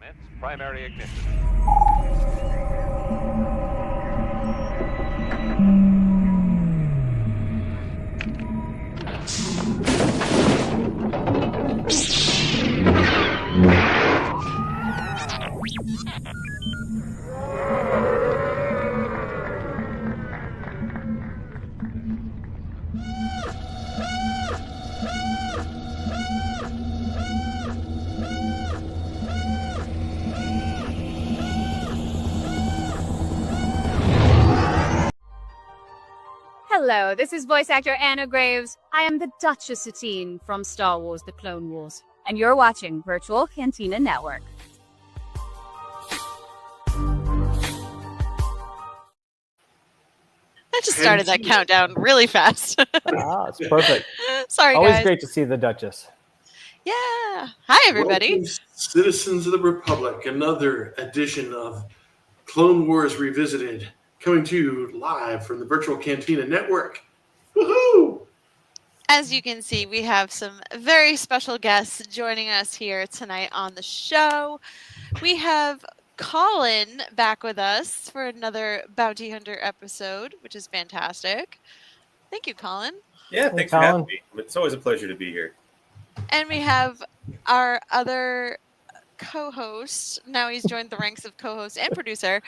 Commence primary ignition. Hello, this is voice actor Anna Graves. I am the Duchess Satine from Star Wars The Clone Wars, and you're watching Virtual Cantina Network. I just started that countdown really fast. It's perfect. Sorry, Always guys. great to see the Duchess. Yeah. Hi, everybody. Welcome, citizens of the Republic. Another edition of Clone Wars Revisited, coming to you live from the Virtual Cantina Network. Woohoo! As you can see, we have some very special guests joining us here tonight on the show. We have Colin back with us for another Bounty Hunter episode, which is fantastic. Thank you, Colin. Yeah, thanks for having me. It's always a pleasure to be here. And we have our other co-host. Now he's joined the ranks of co-host and producer.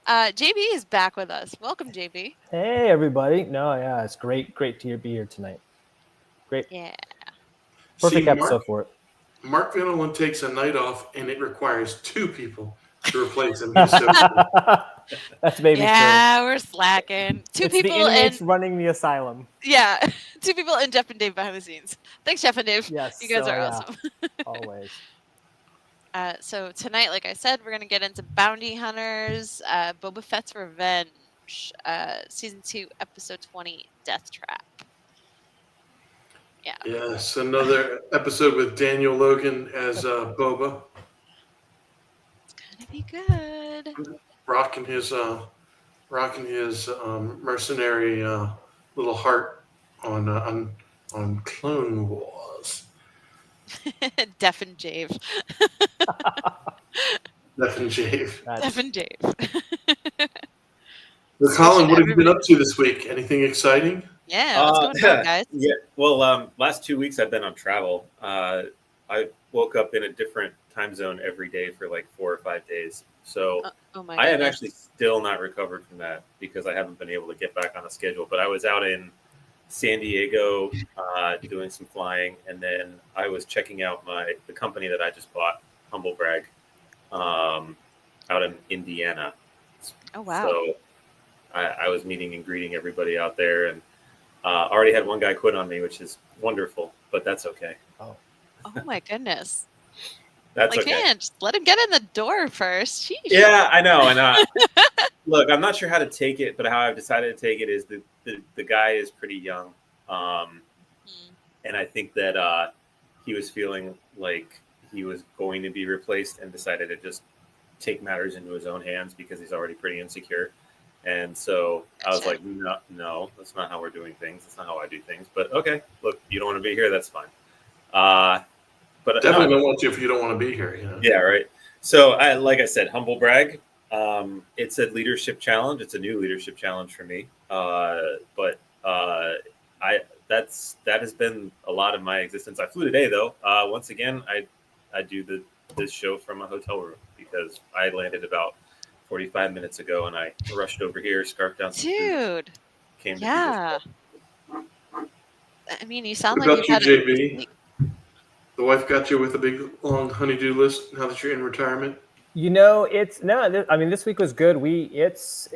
JB is back with us. Welcome, JB. Hey, everybody. It's great to be here tonight. Great. Yeah. Perfect episode for it. Mark Van Olin takes a night off, and it requires two people to replace him. He's so That's maybe true. Yeah, we're slacking. Two It's people the inmates in running the asylum. Yeah, two people and Jeff and Dave behind the scenes. Thanks, Jeff and Dave. Yes, You guys are yeah. awesome. Always. So tonight, like I said, we're going to get into Bounty Hunters, Boba Fett's Revenge, Season 2, Episode 20, Death Trap. Yeah. Yes, another episode with Daniel Logan as Boba, It's going to be good. rocking his mercenary little heart on Clone Wars. Def and Jave. Def and Jave. Def and Jave. Well, Colin, what have you been up to this week? Anything exciting? Yeah, what's going on, guys? Yeah, well, last 2 weeks I've been on travel. I woke up in a different time zone every day for like 4 or 5 days. So Oh my I have goodness. actually still not recovered from that because I haven't been able to get back on a schedule. But I was out in San Diego doing some flying, and then I was checking out the company that I just bought, Humble Brag, out in Indiana. Oh, wow. So I was meeting and greeting everybody out there, and already had one guy quit on me, which is wonderful, but that's okay. Oh my goodness. That's Like, okay. man, just let him get in the door first. Sheesh. Yeah, I know. And look, I'm not sure how to take it, but how I've decided to take it is the guy is pretty young. And I think that he was feeling like he was going to be replaced and decided to just take matters into his own hands because he's already pretty insecure. And so I was like, no, that's not how we're doing things. That's not how I do things. But okay, look, you don't want to be here. That's fine. But Definitely don't want you if you don't want to be here. You know? Yeah, right. So like I said, Humble Brag. It's a leadership challenge. It's a new leadership challenge for me. But that has been a lot of my existence. I flew today though. Once again, I do this show from a hotel room because I landed about 45 minutes ago, and I rushed over here, scarfed down some food, Dude. came to Yeah. I mean, you sound What like about you've you, had JB? The wife got you with a big, long honey-do list now that you're in retirement? You know, this week was good. It's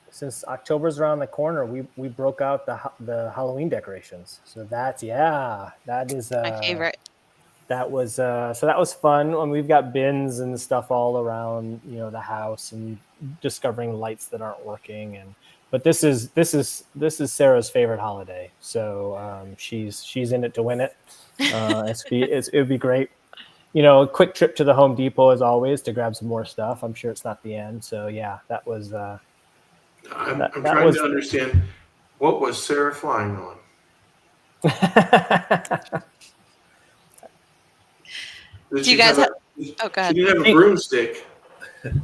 since October's around the corner, we broke out the Halloween decorations. So that is my favorite. That was fun. And we've got bins and stuff all around, the house, and discovering lights that aren't working. But this is Sarah's favorite holiday, so she's in it to win it. It would be great. A quick trip to the Home Depot as always to grab some more stuff. I'm sure it's not the end. So yeah, that was. I'm trying to understand, what was Sarah flying on? Do you guys have Oh, go She ahead. didn't have a broomstick.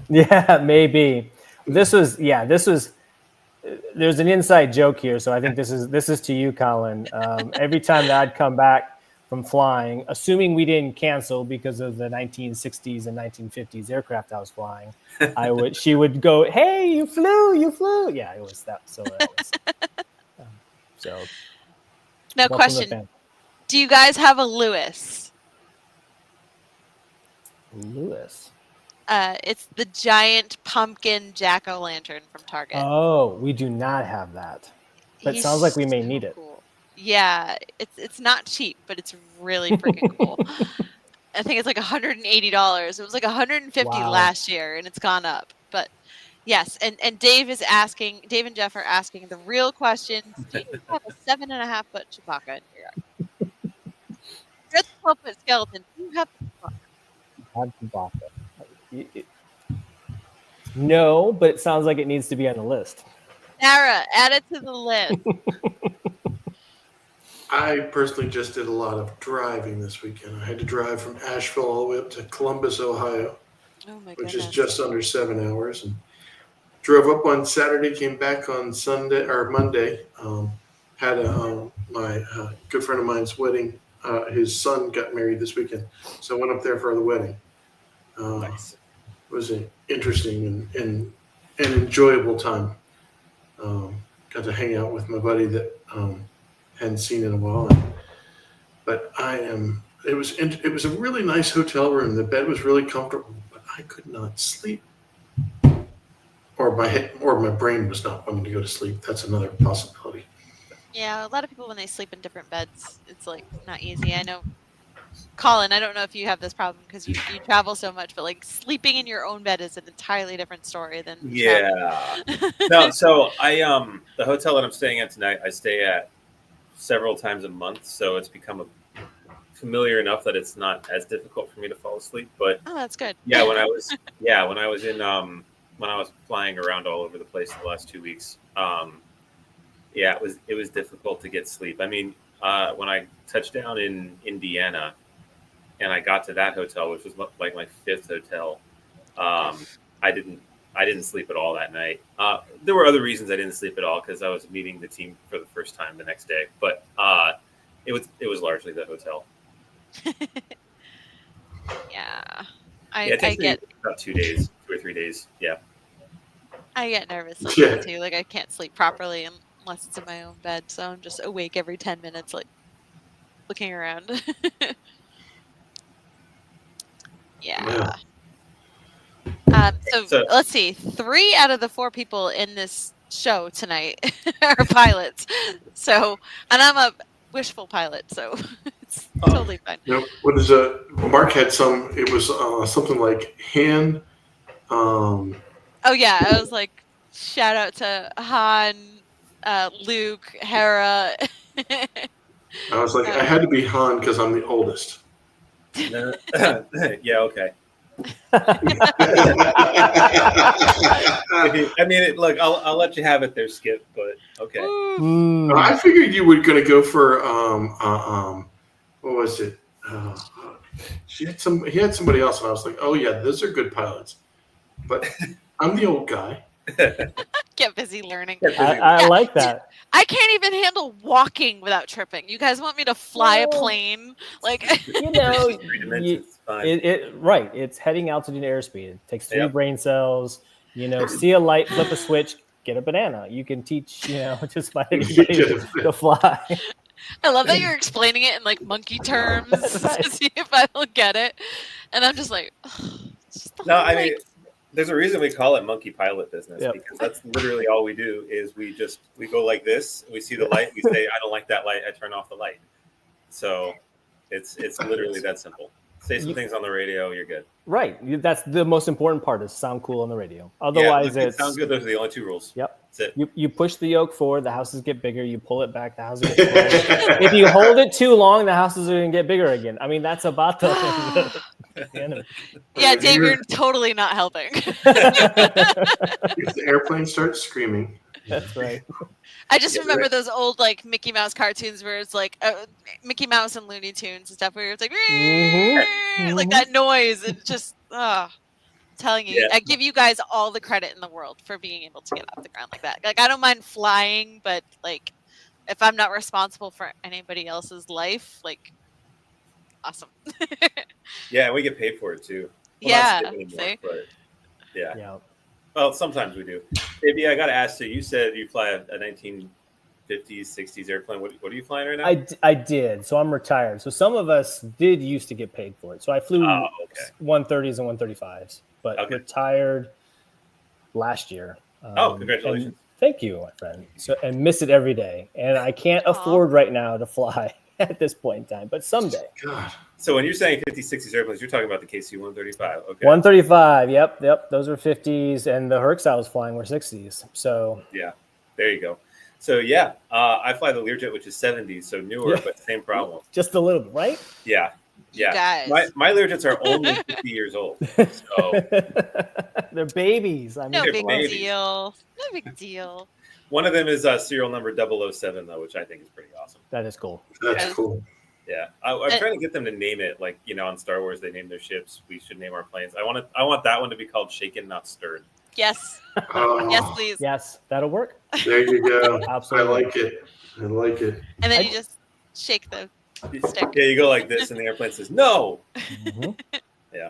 Yeah, maybe. This was. There's an inside joke here, so I think this is to you, Colin. Every time that I'd come back from flying, assuming we didn't cancel because of the 1960s and 1950s aircraft I was flying, she would go, "Hey, you flew!" Yeah, it was that. So that was. So. Now, question: do you guys have a Lewis? Lewis. It's the giant pumpkin jack-o'-lantern from Target. Oh, we do not have that. But it sounds like we may need it. Cool. Yeah, it's not cheap, but it's really freaking cool. I think it's like $180. It was like $150 last year, and it's gone up. But yes, and Dave and Jeff are asking the real questions. Do you have a 7.5-foot Chewbacca in your yard? You're the 12-foot skeleton. Do you have Chewbacca? No, but it sounds like it needs to be on the list. Sarah, add it to the list. I personally just did a lot of driving this weekend. I had to drive from Asheville all the way up to Columbus, Ohio, which is just under 7 hours. And drove up on Saturday, came back on Monday. Had my good friend of mine's wedding. His son got married this weekend, so I went up there for the wedding. Nice. It was an interesting and enjoyable time. Got to hang out with my buddy that hadn't seen in a while. But it was a really nice hotel room. The bed was really comfortable, but I could not sleep. Or my brain was not wanting to go to sleep. That's another possibility. Yeah, a lot of people, when they sleep in different beds, it's like not easy. I know, Colin, I don't know if you have this problem because you travel so much, but like sleeping in your own bed is an entirely different story than No, so the hotel that I'm staying at tonight, I stay at several times a month, so it's become familiar enough that it's not as difficult for me to fall asleep. But that's good. Yeah, when I was flying around all over the place the last 2 weeks, it was difficult to get sleep. I mean, when I touched down in Indiana and I got to that hotel, which was like my 5th hotel, I didn't sleep at all that night. There were other reasons I didn't sleep at all because I was meeting the team for the first time the next day, but it was largely the hotel. Yeah. It takes me about 2 or 3 days. Yeah. I get nervous like that too. Like I can't sleep properly unless it's in my own bed. So I'm just awake every 10 minutes, like looking around. Yeah. So let's see. 3 out of the 4 people in this show tonight are pilots. So, and I'm a wishful pilot, so it's totally fine. You know, Mark had some. It was something like Han. Oh yeah, I was like, shout out to Han, Luke, Hera. I was like, I had to be Han because I'm the oldest. Yeah, okay. I mean, look, I'll let you have it there, Skip. But okay. I figured you were going to go for what was it? He had somebody else, and I was like, oh yeah, those are good pilots. But I'm the old guy. Get busy learning. I like that. I can't even handle walking without tripping. You guys want me to fly a plane? Like, right. It's heading altitude airspeed. It takes 3 brain cells. See a light, flip a switch, get a banana. You can teach, just about anybody to fly. I love that you're explaining it in like monkey terms to see if I will get it. And I'm just like, I mean, there's a reason we call it monkey pilot business because that's literally all we do is we go like this, we see the light, we say, I don't like that light, I turn off the light. So it's literally that simple. Say some things on the radio, you're good. Right. That's the most important part is sound cool on the radio. Otherwise, it sounds good. Those are the only 2 rules. Yep. That's it. You push the yoke forward, the houses get bigger. You pull it back, the houses get smaller. If you hold it too long, the houses are going to get bigger again. I mean, that's about the enemy. Yeah, Dave, you're totally not helping. If the airplane starts screaming, That's right. I just Yeah, remember right. those old like Mickey Mouse cartoons where it's like Mickey Mouse and Looney Tunes and stuff where it's like like that noise and just telling you, Yeah. I give you guys all the credit in the world for being able to get off the ground like that. Like I don't mind flying, but like if I'm not responsible for anybody else's life, like awesome. Yeah, we get paid for it too. Well, Yeah, not anymore, see? but yeah. Yeah. Well, sometimes we do. Maybe I got to ask you. You said you fly a 1950s, 60s airplane. What are you flying right now? I did. So I'm retired. So some of us did used to get paid for it. So I flew Oh, okay. 130s and 135s, but Okay. retired last year. Oh, congratulations. Thank you, my friend. So and miss it every day. And I can't Aw. afford right now to fly at this point in time, but someday. God. So when you're saying 50s, 60s airplanes, you're talking about the KC-135. Okay. 135. Yep. Those are 50s, and the Hercs I was flying were 60s. So Yeah, there you go. So yeah, I fly the Learjet, which is 70s, so newer, Yeah. but same problem. just a little bit, right? Yeah. You guys. My Learjets are only 50 years old. So They're babies. I mean, No They're big babies. deal. No big deal. one of them is serial number 007, though, which I think is pretty awesome. that is cool. That's cool. Yeah, I'm trying to get them to name it like on Star Wars they name their ships. We should name our planes. I want that one to be called Shaken Not Stirred. Yes. Oh, Yes, please. Yes, that'll work. there you go. Absolutely. I like it. And then I- you just shake the stick. Yeah, you go like this, and the airplane says no. Mhm. Yeah.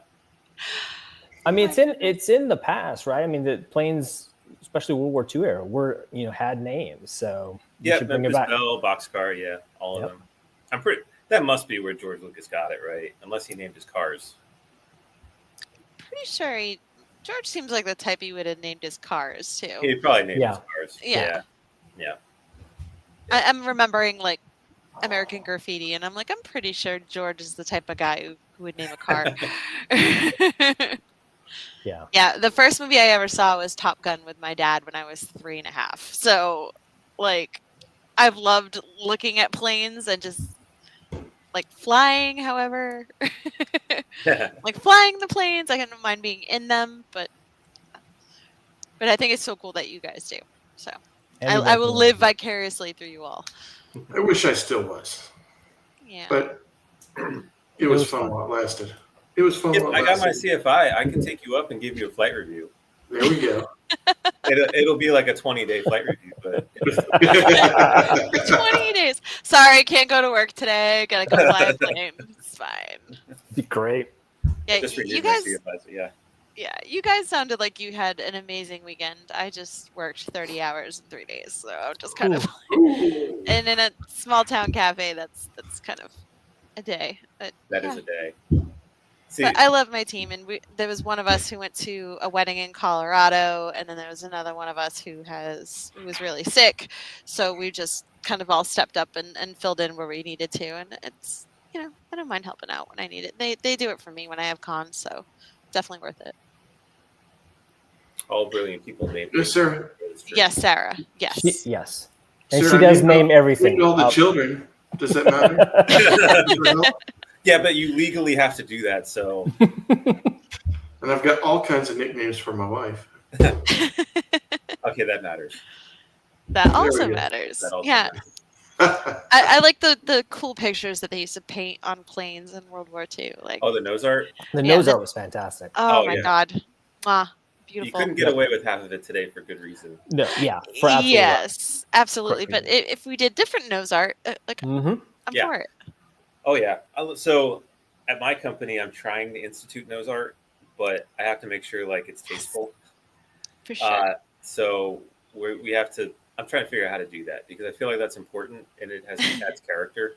I mean, it's in the past, right? I mean, the planes, especially World War II era, were had names, so you Yeah, should bring it Memphis back. Belle, Boxcar, yeah, all Yep. of them. I'm pretty. That must be where George Lucas got it, right? Unless he named his cars. Pretty sure George seems like the type he would have named his cars too. He probably named Yeah. his cars. Yeah. Yeah. I'm remembering like American Graffiti, and I'm like, I'm pretty sure George is the type of guy who would name a car. Yeah. Yeah, the first movie I ever saw was Top Gun with my dad when I was 3.5. So, like, I've loved looking at planes and just like flying. However, like flying the planes, I don't mind being in them, but I think it's so cool that you guys do. So I will live vicariously through you all. I wish I still was, Yeah. but it was fun while it lasted. It was fun Yeah, while I it got my lasted. CFI. I can take you up and give you a flight review. There we go. It'll be like a 20-day flight review, but 20 days. Sorry, can't go to work today. Gotta go fly a plane. It's fine. Be great. Yeah, just you renewed my guys. CFI. So yeah. Yeah, you guys sounded like you had an amazing weekend. I just worked 30 hours in 3 days, so I'm just kind of. Ooh. And in a small town cafe, that's kind of a day. But That yeah. is a day. See, But I love my team, and there was one of us who went to a wedding in Colorado, and then there was another one of us who was really sick. So we just kind of all stepped up and filled in where we needed to, and it's I don't mind helping out when I need it. They do it for me when I have cons, so definitely worth it. all brilliant people named. Yes, sir. Yes, Sarah. Yes. Yes. And Sir, she I does named name all- everything. named all the children. Does that matter? Yeah, but you legally have to do that. So And I've got all kinds of nicknames for my wife. okay, that matters. That we also go. matters. That also Yeah. matters. I like the cool pictures that they used to paint on planes in World War II. Like, Oh, the nose art. The Yeah, nose the- art was fantastic. oh Oh, my yeah. God. Mwah. You Beautiful. couldn't get away with half of it today for good reason. No, yeah, for absolutely. Yes, absolutely. Correct. But if we did different nose art, like Mm-hmm. I'm Yeah. for it. Oh yeah. So at my company, I'm trying to institute nose art, but I have to make sure like it's tasteful. For sure. So we have to. I'm trying to figure out how to do that because I feel like that's important and it adds character.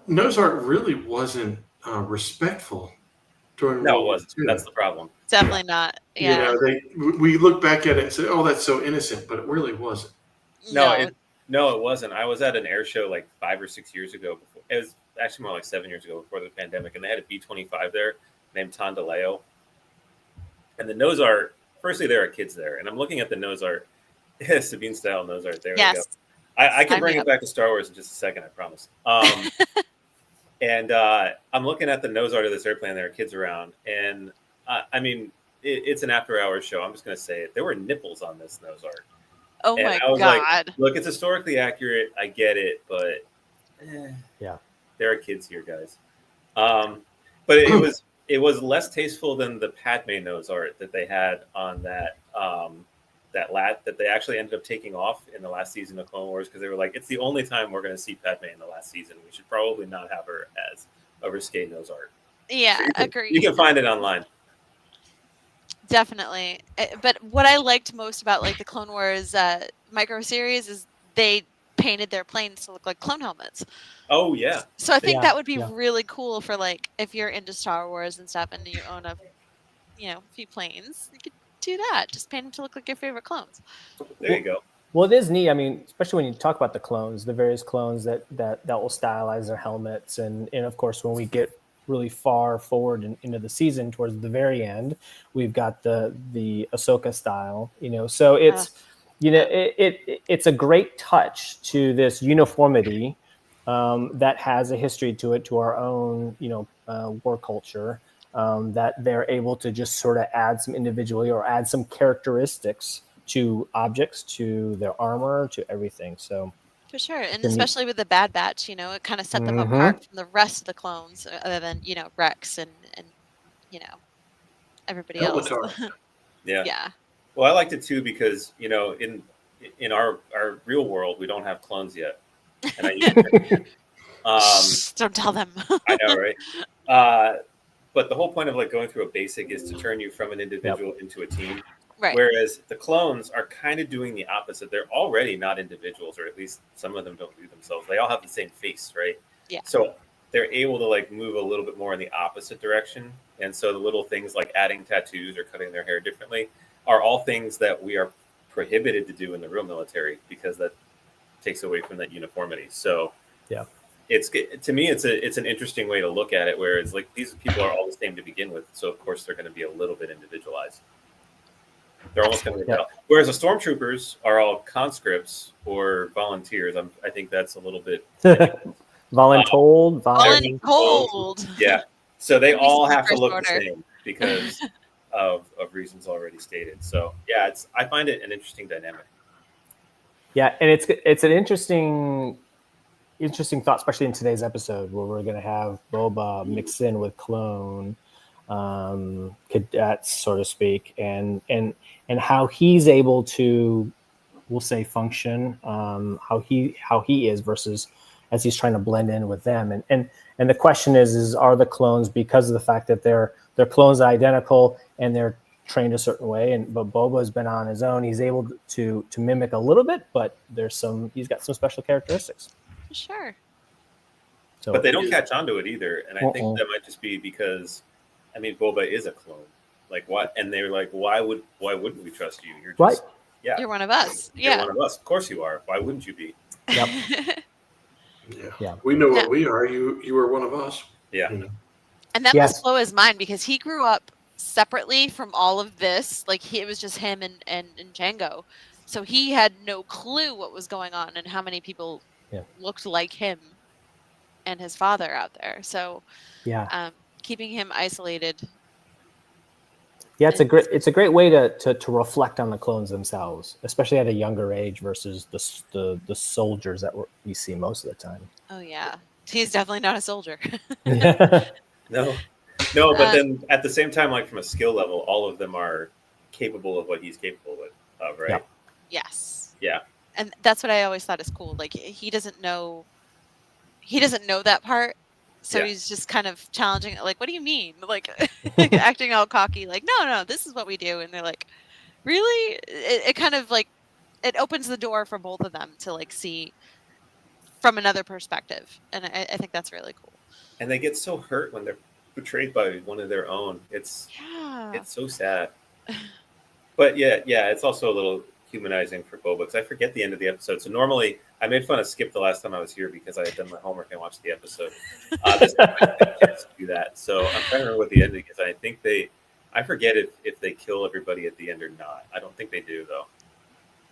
Nose art really wasn't respectful during No, World it War wasn't. II. That's the problem. Definitely not. Yeah. We look back at it and say, "Oh, that's so innocent," but it really wasn't. No, it wasn't. I was at an air show like 5 or 6 years ago. Before, it was actually more like 7 years ago before the pandemic, and they had a B-25 there named Tondaleo. And the nose art, firstly, there are kids there, and I'm looking at the nose art, Sabine style nose art. There we go. Yes. I can Sign bring me it up. back to Star Wars in just a second, I promise. And I'm looking at the nose art of this airplane. There are kids around, and I mean, it's an after-hours show. I'm just going to say it. There were nipples on this nose art. Oh And my I was God. like, look, it's historically accurate. I get it, but Yeah. there are kids here, guys. But it was less tasteful than the Padme nose art that they had on that that they actually ended up taking off in the last season of Clone Wars, because they were like, it's the only time we're going to see Padme in the last season. We should probably not have her as a risque nose art. Yeah, So agreed. you can find it online. Definitely. But what I liked most about like the Clone Wars micro series is they painted their planes to look like clone helmets. Oh yeah. So I think Yeah, that would be yeah. really cool for like if you're into Star Wars and stuff and you own a few planes, you could do that. Just paint them to look like your favorite clones. There you go. Well, it is neat. I mean, especially when you talk about the clones, the various clones that will stylize their helmets, and of course, when we get really far forward into the season, towards the very end, we've got the Ahsoka style. So it's it's a great touch to this uniformity that has a history to it, to our own war culture. That they're able to just sort of add some individuality or add some characteristics to objects, to their armor, to everything. So for sure, and especially with the Bad Batch, it kind of set them apart from the rest of the clones, other than Rex and everybody else. Yeah. Yeah. Well, I liked it too because in our real world we don't have clones yet, and I used to, don't tell them. I know, right? But the whole point of like going through a basic is to turn you from an individual into a team. Right. Whereas the clones are kind of doing the opposite. They're already not individuals, or at least some of them don't view themselves. They all have the same face, right? Yeah. So they're able to like move a little bit more in the opposite direction. And so the little things like adding tattoos or cutting their hair differently are all things that we are prohibited to do in the real military, because that takes away from that uniformity. So yeah, to me, it's an interesting way to look at it, where it's like these people are all the same to begin with. So of course they're going to be a little bit individualized. They're almost going to be whereas the stormtroopers are all conscripts or volunteers. I think that's a little bit voluntold. Yeah. So they all have to look the same because of reasons already stated. So yeah, I find it an interesting dynamic. Yeah, and it's an interesting thought, especially in today's episode, where we're going to have Boba mix in with clone cadets, so to speak, and how he's able to, we'll say, function, how he is versus as he's trying to blend in with them, and the question is are the clones, because of the fact that they're clones identical and they're trained a certain way, but Boba's been on his own, he's able to mimic a little bit, but he's got some special characteristics. Sure. So, but they don't catch on to it either, and I think that might just be because, I mean, Boba is a clone. Like what? And they're like, why wouldn't we trust you? You're just, You're one of us. You're one of us. Of course you are. Why wouldn't you be? Yep. Yeah. We know what we are. You are one of us. Yeah. And that must blow his mind, because he grew up separately from all of this. Like it was just him and Django. So he had no clue what was going on and how many people looked like him and his father out there. So keeping him isolated. Yeah, it's a great way to reflect on the clones themselves, especially at a younger age versus the soldiers that we see most of the time. Oh yeah, he's definitely not a soldier. No, but then at the same time, like from a skill level, all of them are capable of what he's capable of, right? Yeah. Yes. Yeah. And that's what I always thought is cool. Like he doesn't know that part. So he's just kind of challenging it. Like, what do you mean? Like acting all cocky, like, no, this is what we do. And they're like, really? It kind of like, it opens the door for both of them to like see from another perspective. And I think that's really cool. And they get so hurt when they're betrayed by one of their own. It's so sad. But yeah, it's also a little humanizing for Boba, because I forget the end of the episode. So normally I made fun of Skip the last time I was here because I had done my homework and watched the episode. This time I didn't get to do that. So I'm trying to remember what the ending is. I think I forget if they kill everybody at the end or not. I don't think they do though.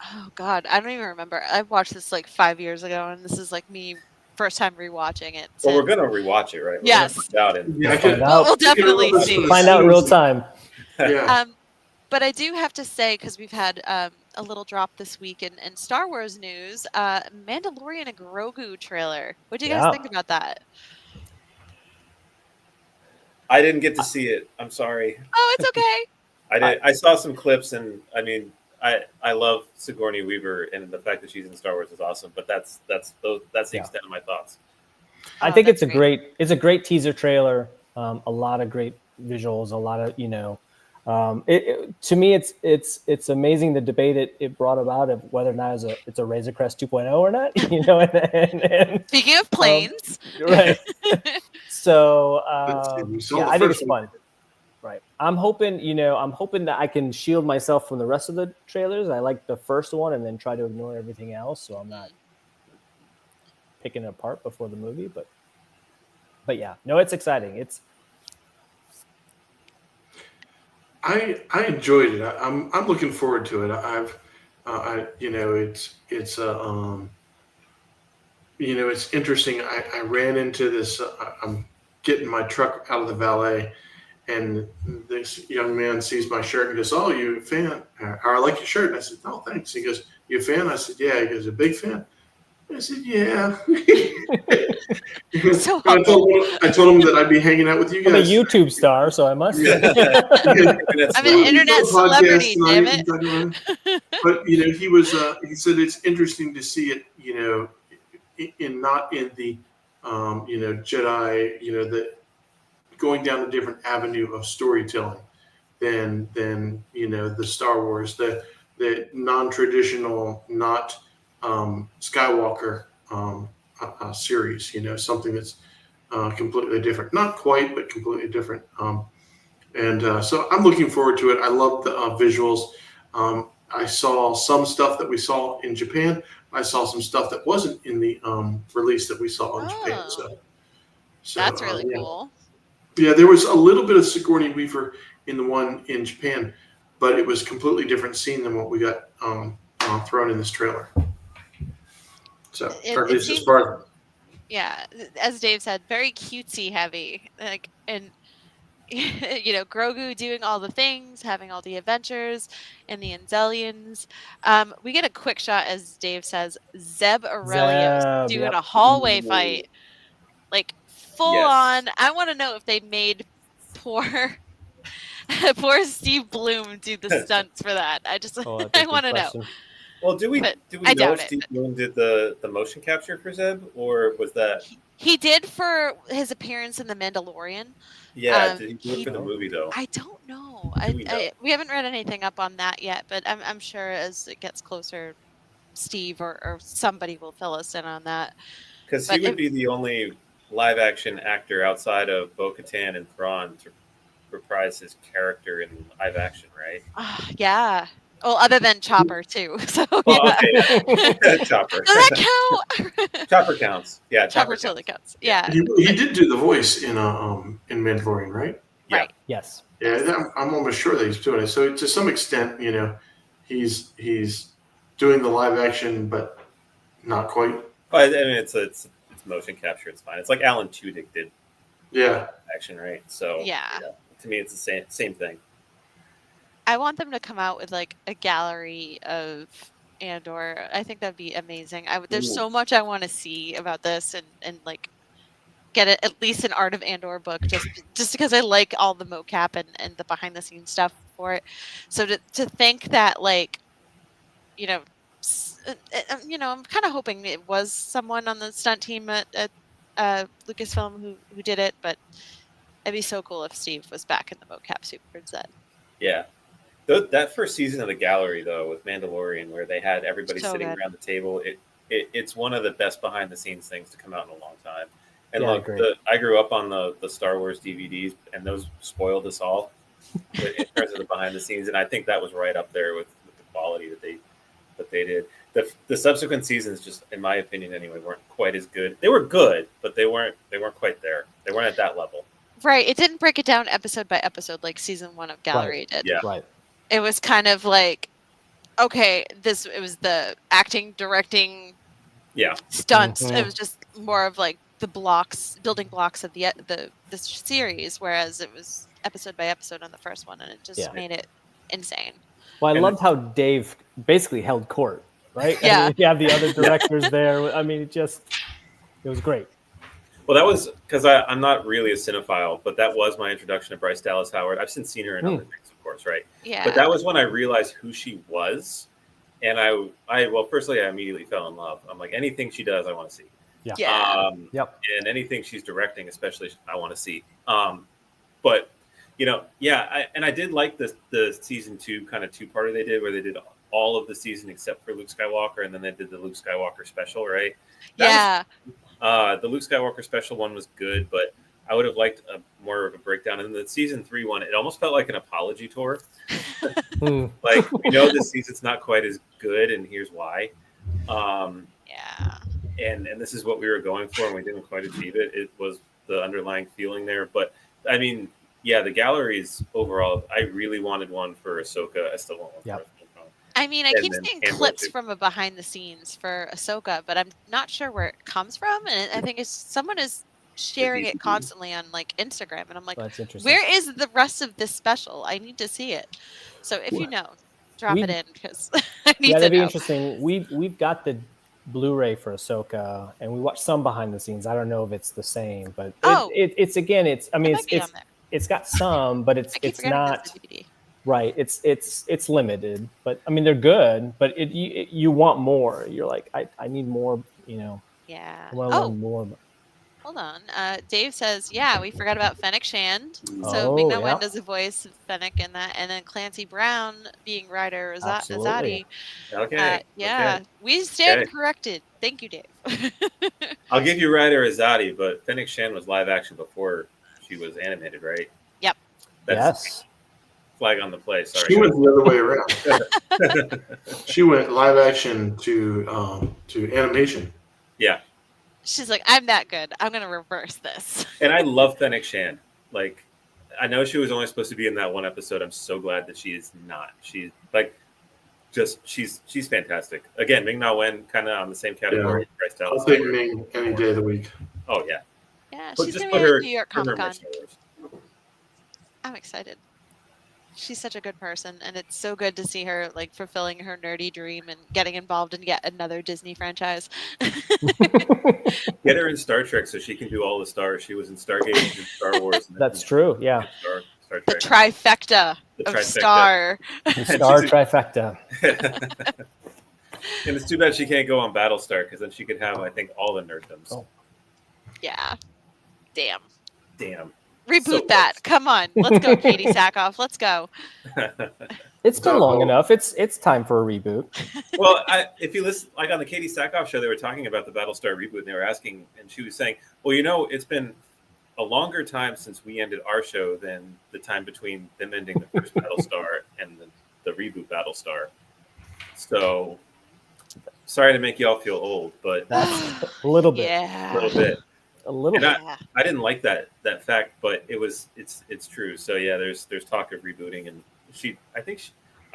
Oh God, I don't even remember. I watched this like 5 years ago, and this is like me first time rewatching it. Well, we're gonna rewatch it, right? Yes. We'll definitely see. Find out in real time. Yeah. But I do have to say, because we've had a little drop this week in Star Wars news, Mandalorian and Grogu trailer. What do you guys think about that? I didn't get to see it. I'm sorry. Oh, it's okay. I saw some clips, and I mean, I love Sigourney Weaver, and the fact that she's in Star Wars is awesome. But that's the extent of my thoughts. I think it's a great teaser trailer. A lot of great visuals. A lot of to me, it's amazing the debate it brought about of whether or not it's a Razor Crest 2.0 or not. And Speaking of planes, right? So I think it's fun. Right. I'm hoping that I can shield myself from the rest of the trailers. I like the first one and then try to ignore everything else, so I'm not picking it apart before the movie. But yeah, no, it's exciting. I enjoyed it. I'm looking forward to it. It's interesting. I ran into this. I'm getting my truck out of the valet, and this young man sees my shirt and goes, "Oh, you a fan? Or I like your shirt." And I said, "Oh, thanks." He goes, "You a fan?" I said, "Yeah." He goes, "A big fan?" I said, "Yeah." So I told him that I'd be hanging out with you guys. I'm a YouTube star, so I must. I'm an internet celebrity, damn it. But he said it's interesting to see it, not in the Jedi, the going down a different avenue of storytelling than the Star Wars, the non-traditional, not Skywalker series, something that's completely different. Not quite, but completely different. So I'm looking forward to it. I love the visuals. I saw some stuff that we saw in Japan. I saw some stuff that wasn't in the release that we saw in Japan. So that's really cool. Yeah, there was a little bit of Sigourney Weaver in the one in Japan, but it was completely different scene than what we got thrown in this trailer. So, it seems, yeah, as Dave said, very cutesy heavy. And Grogu doing all the things, having all the adventures, and the Anzelians. We get a quick shot, as Dave says, Zeb Aurelius doing a hallway fight, like full on. I want to know if they made poor Steve Bloom do the stunts for that. I want to know. Well, do we know if Steve Bloom did the motion capture for Zeb, or was that he did for his appearance in The Mandalorian? Yeah, did he do it for the movie though? I don't know. We haven't read anything up on that yet, but I'm sure as it gets closer, Steve or somebody will fill us in on that. Because he would be the only live action actor outside of Bo-Katan and Thrawn to reprise his character in live action, right? Yeah. Well, other than Chopper too. So okay. Chopper. Does that count? Chopper counts. Yeah, Chopper totally counts. Yeah. He did do the voice in Mandalorian, right? Yeah. Right. Yes. Yeah, I'm almost sure that he's doing it. So to some extent, he's doing the live action, but not quite. But I mean, it's motion capture. It's fine. It's like Alan Tudyk did. Yeah. Action, right? So yeah. To me, it's the same thing. I want them to come out with like a gallery of Andor. I think that'd be amazing. There's so much I want to see about this, and like get at least an Art of Andor book, just because I like all the mocap and the behind the scenes stuff for it. So to think that I'm kind of hoping it was someone on the stunt team at Lucasfilm who did it, but it'd be so cool if Steve was back in the mocap suit for Zed. Yeah. That first season of the gallery, though, with Mandalorian, where they had everybody sitting around the table, it's one of the best behind the scenes things to come out in a long time. And I grew up on the Star Wars DVDs, and those spoiled us all in terms of the behind the scenes. And I think that was right up there with the quality that they did. The subsequent seasons, just in my opinion anyway, weren't quite as good. They were good, but they weren't quite there. They weren't at that level. Right. It didn't break it down episode by episode like season 1 of Gallery did. Yeah. Right. It was kind of like, okay, it was the acting, directing, stunts. Mm-hmm. It was just more of like the building blocks of the series, whereas it was episode by episode on the first one, and it just made it insane. Well, I And- loved how Dave basically held court, right? Yeah. I mean, you have the other directors there. I mean, it was great. Well, that was because I'm not really a cinephile, but that was my introduction to Bryce Dallas Howard. I've since seen her in other things, of course, right? Yeah. But that was when I realized who she was, and well, firstly, I immediately fell in love. I'm like, anything she does, I want to see. Yeah. Yep. And anything she's directing, especially, I want to see. But I did like the season 2 kind of two-parter they did, where they did all of the season except for Luke Skywalker, and then they did the Luke Skywalker special, right? The Luke Skywalker special one was good, but I would have liked more of a breakdown. And the season 3 one, it almost felt like an apology tour. Like, we know this season's not quite as good, and here's why. And this is what we were going for, and we didn't quite achieve it. It was the underlying feeling there. But, I mean, yeah, the galleries overall, I really wanted one for Ahsoka. I still want one for Ahsoka. I mean, I And keep then seeing Andor clips too. from a behind the scenes for Ahsoka, but I'm not sure where it comes from. And I think someone is sharing it constantly on like Instagram, and I'm like, That's interesting. where is the rest of this special? I need to see it. So if you know, drop it in, because I need to that'd be know. interesting. We've got the Blu-ray for Ahsoka, and we watched some behind the scenes. I don't know if it's the same, but it's it's got some, but it's not right. It's limited, but I mean they're good, but you want more. You're like I need more. Yeah. I want to learn more. Hold on. Dave says, yeah, we forgot about Fennec Shand. So Oh, Ming-Na Wen yeah. does the voice of Fennec in that. And then Clancy Brown being Ryder Absolutely. Azadi. Okay. Yeah, we stand corrected. Thank you, Dave. I'll give you Ryder Azadi, but Fennec Shand was live action before she was animated, right? Yep. Yes. Flag on the play. Sorry. She went the other way around. She went live action to animation. Yeah. She's like, I'm that good. I'm going to reverse this. And I love Fennec Shand. Like, I know she was only supposed to be in that one episode. I'm so glad that she is not. She's like, she's fantastic. Again, Ming-Na Wen kind of on the same category. Yeah. Bryce Dallas I'll take Howard. Ming any day of the week. Oh yeah. Yeah, But she's just going put to be her at New York put her Comic in Con. Star Wars. I'm excited. She's such a good person, and it's so good to see her like fulfilling her nerdy dream and getting involved in yet another Disney franchise. Get her in Star Trek so she can do all the stars. She was in Stargate and Star Wars. And That's true. Yeah. Star The Trek. trifecta The of trifecta. Star. Star trifecta. And it's too bad she can't go on Battlestar, because then she could have, I think, all the nerddoms. Oh. Yeah. Damn. Damn. Reboot that. Come on. Let's go, Katie Sackhoff. Let's go. It's been long enough. It's time for a reboot. Well, if you listen, like on the Katie Sackhoff show, they were talking about the Battlestar reboot, and they were asking, and she was saying, well, it's been a longer time since we ended our show than the time between them ending the first Battlestar and the reboot Battlestar. So, sorry to make you all feel old, but That's a little bit. Yeah. a little bit. A little And bit. I didn't like that fact, but it's true. So yeah, there's talk of rebooting, and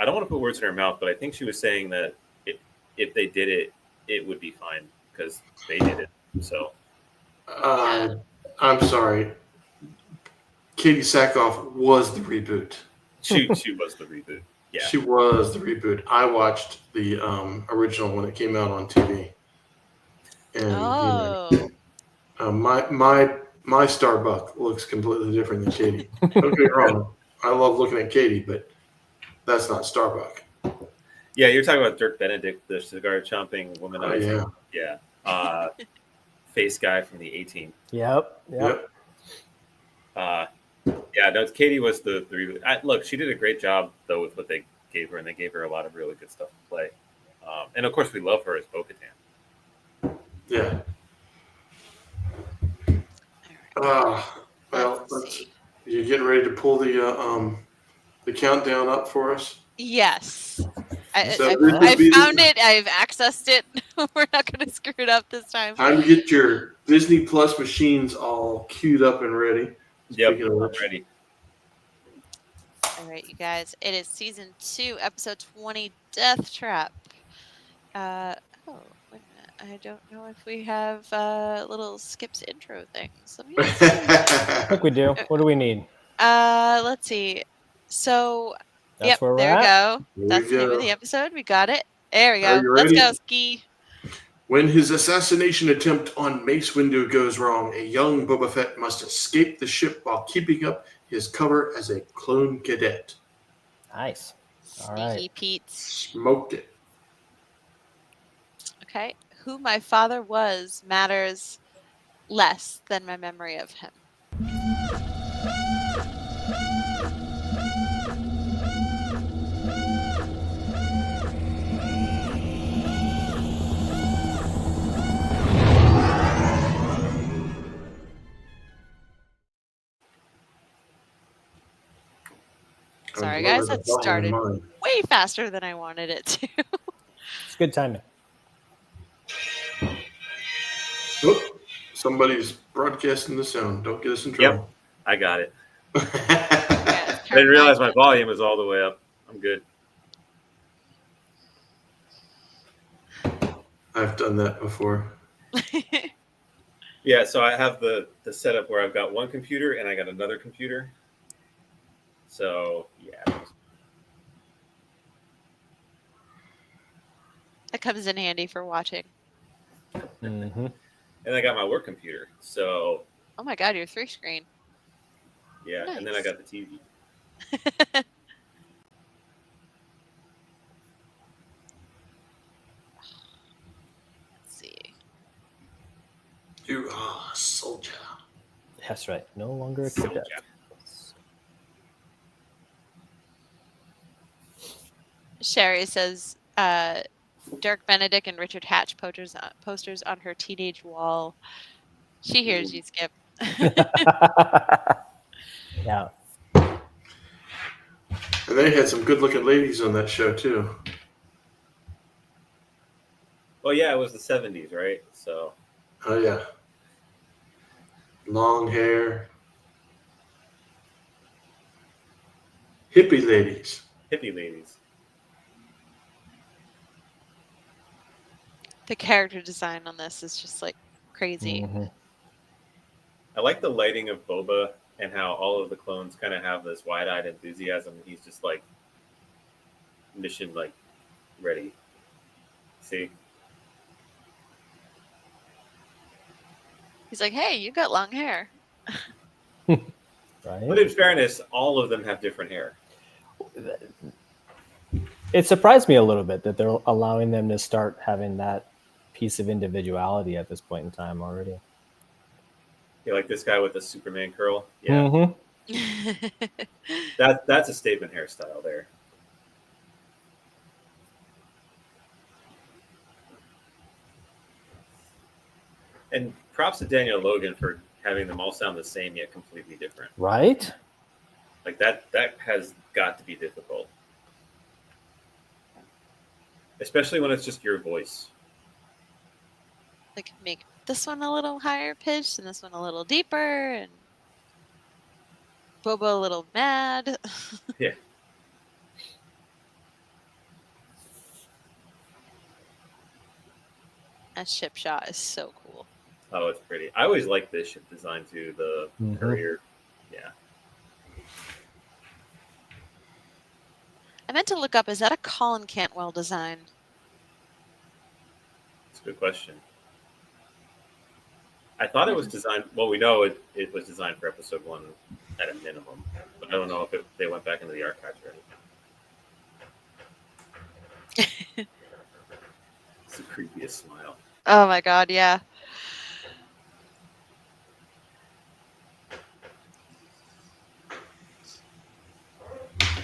I don't want to put words in her mouth, but I think she was saying that if they did it, it would be fine because they did it. So I'm sorry. Katie Sackhoff was the reboot. she was the reboot. Yeah, She was the reboot. I watched the original when it came out on TV. And my Starbuck looks completely different than Katie. Don't get me wrong. I love looking at Katie, but that's not Starbuck. yeah. You're talking about Dirk Benedict, the cigar chomping womanizer. Oh, Yeah. Face guy from the A-Team. Yep. Yep. Yeah, no, Katie was the reboot. Look, she did a great job though with what they gave her, and they gave her a lot of really good stuff to play. And of course, we love her as Bo-Katan. Yeah. Well, you getting ready to pull the countdown up for us? Yes. I this be found it. I've accessed it. We're not going to screw it up this time. Time to get your Disney Plus machines all queued up and ready. Yep, Speaking of I'm which. ready. All right, you guys. It is season 2, episode 20, Death Trap. Wait a minute. I don't know if we have little skips intro things. Let me I think we do. What do we need? let's see. So That's where we're there we at. go. There That's we the name of go. the episode. We got it. There we Are go. you Let's ready? go, Ski. When his assassination attempt on Mace Windu goes wrong, a young Boba Fett must escape the ship while keeping up his cover as a clone cadet. Nice. All Sneaky right. Pete. Smoked it. Okay. Who my father was matters less than my memory of him. Sorry, guys. That started way faster than I wanted it to. It's good timing. Oh, somebody's broadcasting the sound. Don't get us in trouble. Yep, I got it. Yeah, I didn't realize my volume was all the way up. I'm good. I've done that before. Yeah, so I have the setup where I've got one computer and I got another computer. So yeah. That comes in handy for watching. Mm-hmm. And I got my work computer. So Oh my god, you're 3-screen. yeah, and then I Nice. got the TV. Let's see. You are a soldier. That's right. No longer a cadet. Sherry says Dirk Benedict and Richard Hatch posters on her teenage wall. She hears you, Skip. Yeah. And they had some good-looking ladies on that show too. Well, yeah, it was the 70s, right? So Oh yeah. Long hair. Hippie ladies. hippie ladies. The character design on this is just like crazy. Mm-hmm. I like the lighting of Boba and how all of the clones kind of have this wide-eyed enthusiasm. He's just like mission like ready. See? He's like, hey, you got long hair. But Right. in fairness, all of them have different hair. It surprised me a little bit that they're allowing them to start having that piece of individuality at this point in time already. Yeah, like this guy with the Superman curl. Yeah, Mm-hmm. that's a statement hairstyle there. And props to Daniel Logan for having them all sound the same yet completely different. Right? Like that has got to be difficult. Especially when it's just your voice. Like make this one a little higher pitched and this one a little deeper and Boba a little mad. Yeah. That ship shot is so cool. Oh, it's pretty. I always like this ship design too, the Mhm. courier. Yeah. I meant to look up, is that a Colin Cantwell design? It's a good question. I thought it was designed. Well, we know it was designed for episode 1 at a minimum, but I don't know if they went back into the archives or anything. It's the creepiest smile. Oh my god, yeah.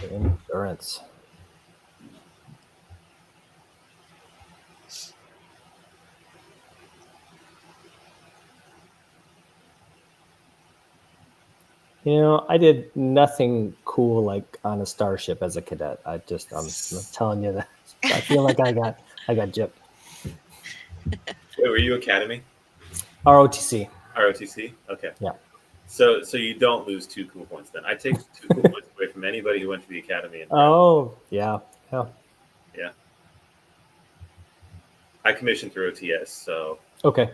The endurance. You know, I did nothing cool like on a starship as a cadet. I'm telling you that. I feel like I got gypped. Wait, were you Academy? ROTC. ROTC? Okay. Yeah. So you don't lose 2 cool points then. I take 2 cool points away from anybody who went to the Academy. Oh, yeah. Yeah. I commissioned through OTS, so Okay.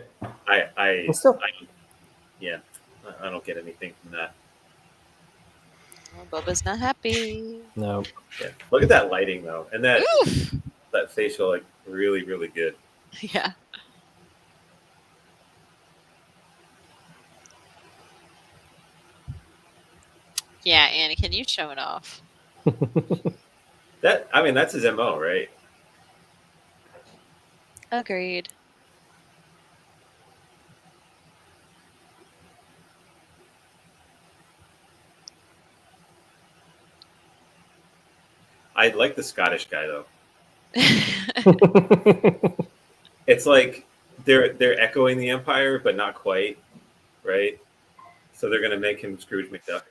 I Well, still. don't get anything from that. Oh, Boba's not happy. No. Yeah. Look at that lighting though, and that Oof. that facial, like really, really good. Yeah. Yeah, Anakin, you showing off. That's his MO, right? Agreed. I like the Scottish guy though. It's like they're echoing the Empire, but not quite, right? So they're gonna make him Scrooge McDuck.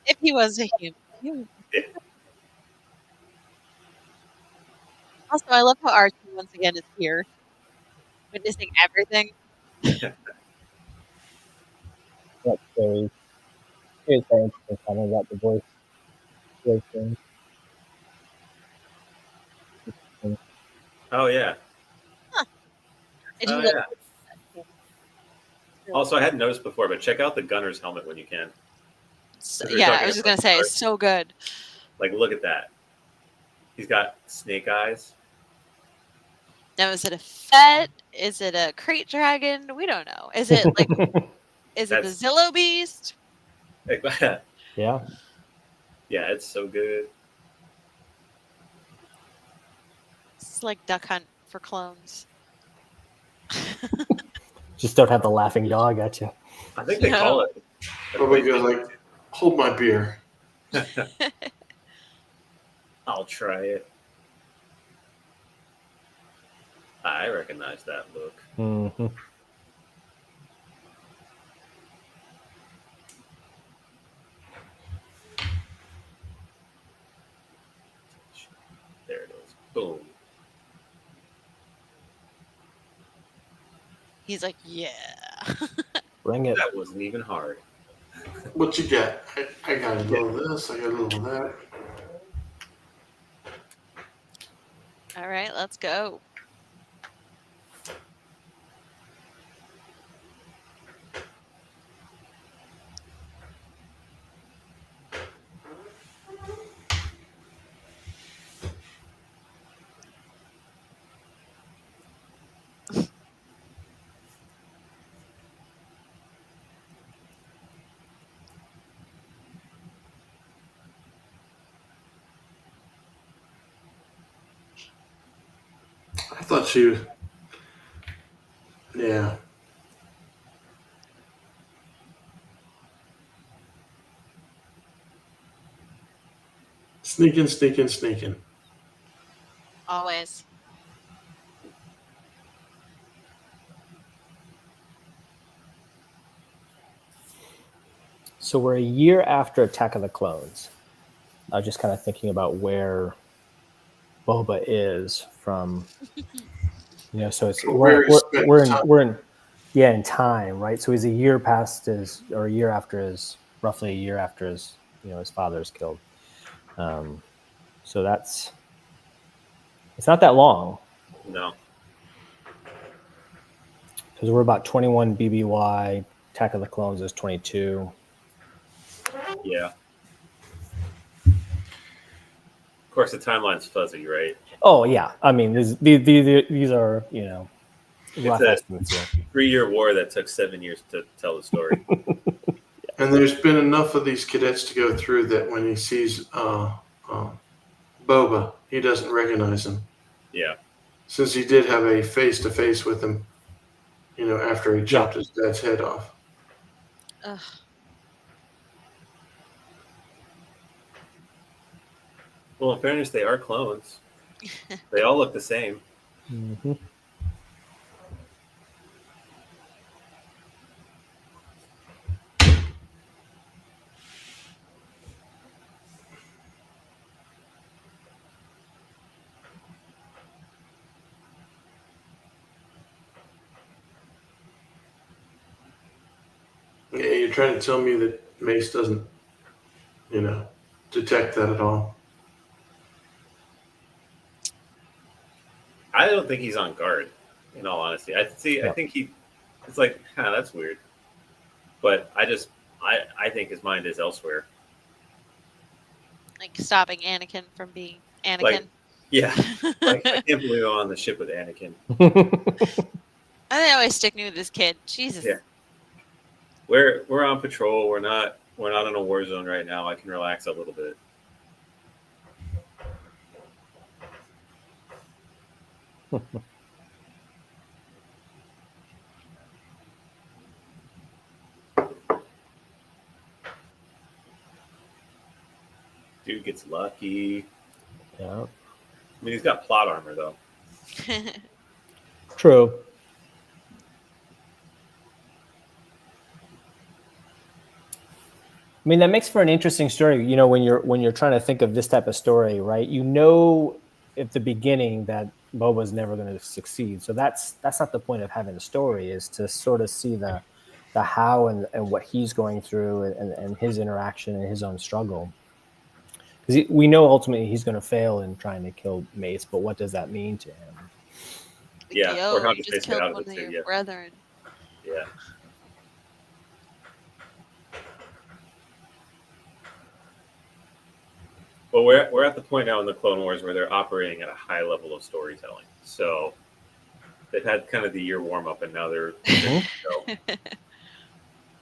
If he was a human. Also, I love how Archie once again is here, witnessing everything. That's scary. It's very interesting kind of about the voice thing. Oh yeah. I do Oh love yeah. Also, I hadn't noticed before, but check out the gunner's helmet when you can. yeah, I was just gonna say it's so good. Like, look at that. He's got snake eyes. Now, is it a Fett? Is it a crate dragon? We don't know. Is it like? Is it the That's- Zillow Beast? Yeah. Yeah, it's so good. It's like Duck Hunt for clones. Just don't have the laughing dog at you. I think they No. call it. Probably go like, hold my beer. I'll try it. I recognize that look. Mm-hmm. There it is. Boom. He's like, yeah. Bring it. That wasn't even hard. What you got? I got a little of this. I got a little of that. All right, let's go. I thought she. Yeah. Sneaking, sneaking, sneaking. Always. So we're a year after Attack of the Clones. I was just kind of thinking about where Boba is from. So it's Where he spent time. we're in in time, right? So he's a year past his, or a year after his, roughly a year after his, his father is killed. So it's not that long No. because we're about 21 BBY. Attack of the Clones is 22. Yeah. Of course, the timeline's fuzzy, right? Oh yeah, I mean these are rough a- estimates here. 3-year war that took 7 years to tell the story. And there's been enough of these cadets to go through that when he sees Boba, he doesn't recognize him. Yeah. Since he did have a face-to-face with him, after he chopped his dad's head off. Ugh. Well, in fairness, they are clones. They all look the same. Mm-hmm. Yeah, you're trying to tell me that Mace doesn't, detect that at all. I don't think he's on guard, in all honesty. I think it's like, that's weird. But I think his mind is elsewhere. Like stopping Anakin from being Anakin. Like, yeah, like I can't believe I'm on the ship with Anakin. I think I always stick me with this kid. Jesus. Yeah. We're on patrol. We're not in a war zone right now. I can relax a little bit. Dude gets lucky. Yeah. I mean, he's got plot armor though. True. I mean, that makes for an interesting story. You know, when you're trying to think of this type of story, right? You know, at the beginning that Boba's never going to succeed. So that's not the point of having a story. Is to sort of see the how and what he's going through and his interaction and his own struggle. Because we know ultimately he's going to fail in trying to kill Mace, but what does that mean to him? Yeah, Yo, or how you to just face it out killed of one it of too. your Yeah, brethren. yeah. Well, we're at the point now in the Clone Wars where they're operating at a high level of storytelling. So they've had kind of the year warm up, and now they're so,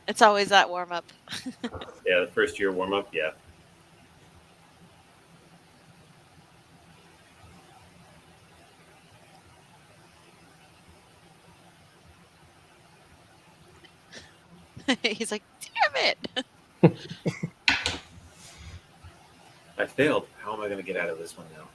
It's always that warm up. yeah, the first year warm up. Yeah. He's like, damn it. I failed. How am I going to get out of this one now?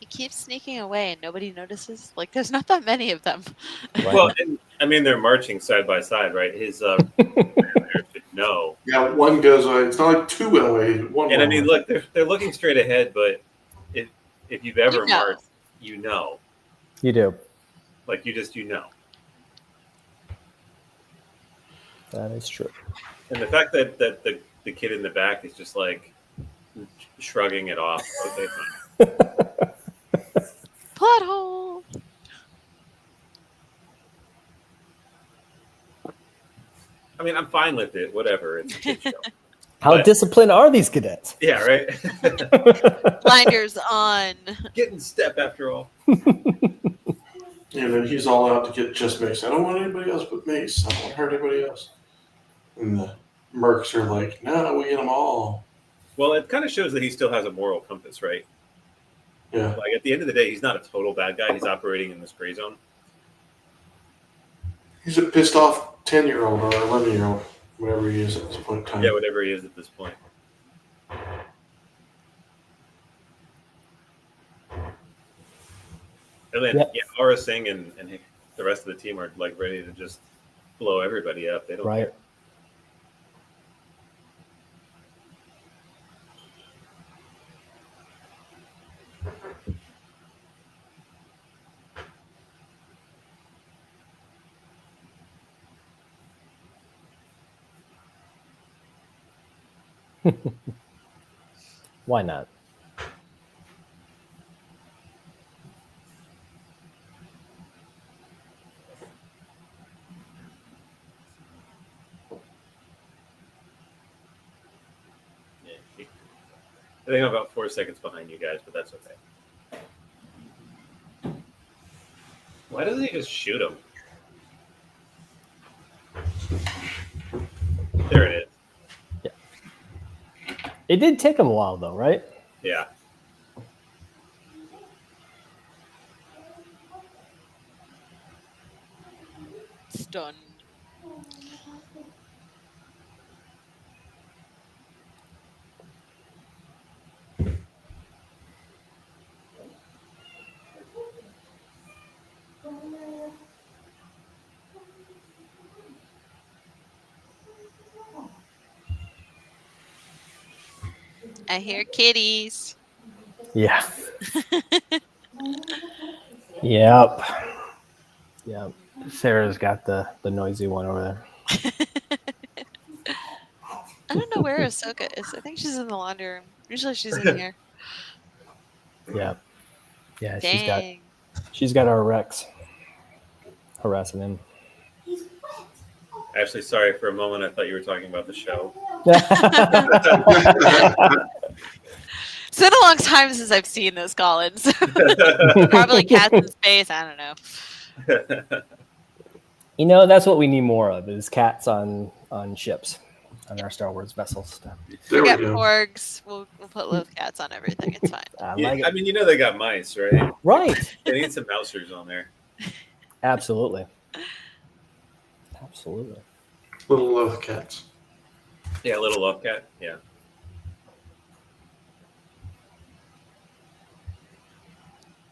He keeps sneaking away and nobody notices. Like, there's not that many of them. Right. Well, and, I mean, they're marching side by side, right? His there should know. Yeah, one goes away. It's not like two went away. One. And I went mean, away. look, they're looking straight ahead, but if you've ever You know. marched, you know, You do. like you know. That is true. And the fact that the kid in the back is just like shrugging it off. Okay, fine. Plot hole. I mean, I'm fine with it. Whatever. It's a kid's show. How But- disciplined are these cadets? Yeah, right. Blinders on. Get in step after all. And then he's all out to get just Mace. I don't want anybody else but Mace. I don't want to hurt anybody else. And the mercs are like, no, we get them all. Well, it kind of shows that he still has a moral compass, right? Yeah. Like at the end of the day, he's not a total bad guy. He's operating in this gray zone. He's a pissed off 10-year-old or 11-year-old, whatever he is at this point in time. Yeah, whatever he is at this point. And then Aura Singh and the rest of the team are like ready to just blow everybody up. They don't Right. care. Why not? Yeah. I think I'm about 4 seconds behind you guys, but that's okay. Why doesn't he just shoot him? There it is. It did take him a while, though, right? Yeah. Stunned. I hear kitties. Yeah. Yep. Yep. Sarah's got the noisy one over there. I don't know where Ahsoka is. I think she's in the laundry room. Usually she's in here. Yep. Yeah, Dang. she's got our Rex harassing him. Actually, sorry, for a moment I thought you were talking about the show. It's been a long time since I've seen this, Collins. Probably cats in space. I don't know. You know, that's what we need more of is cats on ships, on our Star Wars vessels. There We we got go. porgs. We'll put little cats on everything. It's fine. I Yeah, like I it. mean, they got mice, right? Right. They need some mousers on there. Absolutely. Absolutely. Little love cats. Yeah, little love cat. Yeah.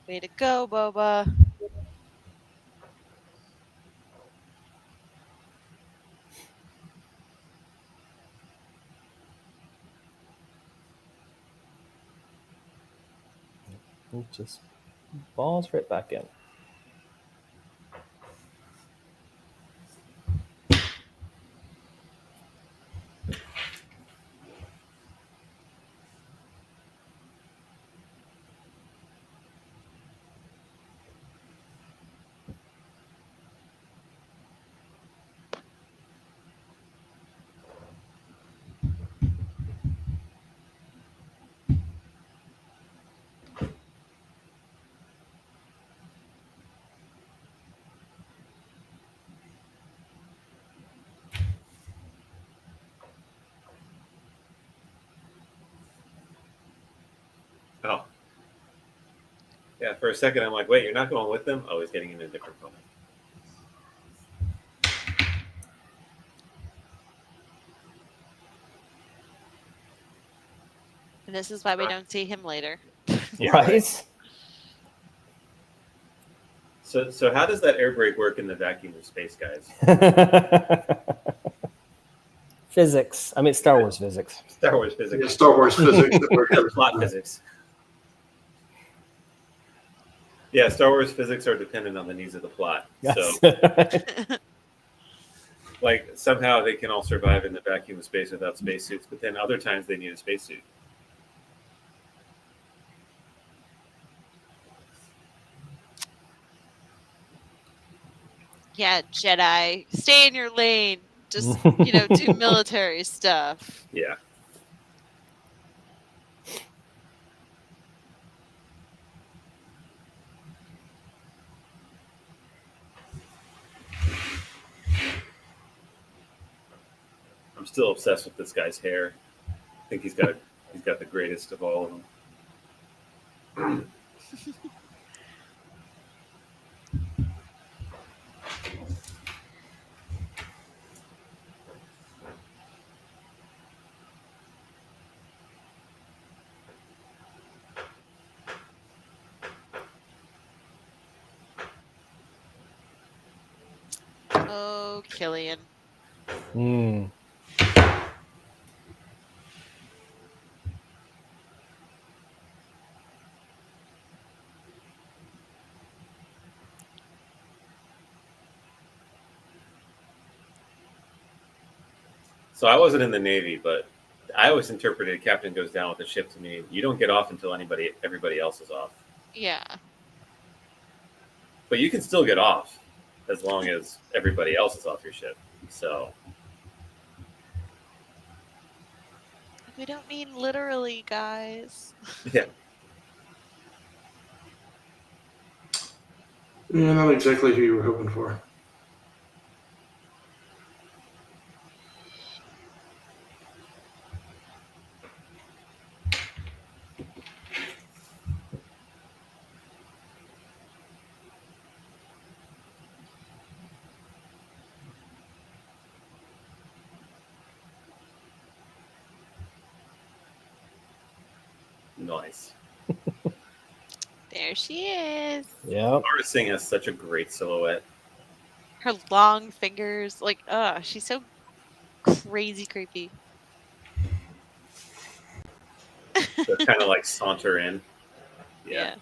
Way to go, Boba. It just balls right back in. Oh. Yeah, for a second I'm like, wait, you're not going with them? Oh, he's getting in a different boat. And this is why we don't see him later. Yeah, Right? So how does that air brake work in the vacuum of space, guys? Physics. I mean, Star Wars physics. Star Wars physics. Yeah, Star Wars physics. That works. Plot physics. Yeah, Star Wars physics are dependent on the needs of the plot. So, Yes. like, somehow they can all survive in the vacuum of space without spacesuits, but then other times they need a spacesuit. Yeah, Jedi. Stay in your lane. Just, do military stuff. Yeah. I'm still obsessed with this guy's hair. I think he's got the greatest of all of them. Oh, Killian. Mm. So I wasn't in the Navy, but I always interpreted captain goes down with the ship to mean you don't get off until everybody else is off. Yeah. But you can still get off as long as everybody else is off your ship. So We don't mean literally, guys. yeah. Yeah, not exactly who you were hoping for. Nice. There she is. Yep. Laura Singh has such a great silhouette. Her long fingers. She's so crazy creepy. So kind of like saunter in. Yeah.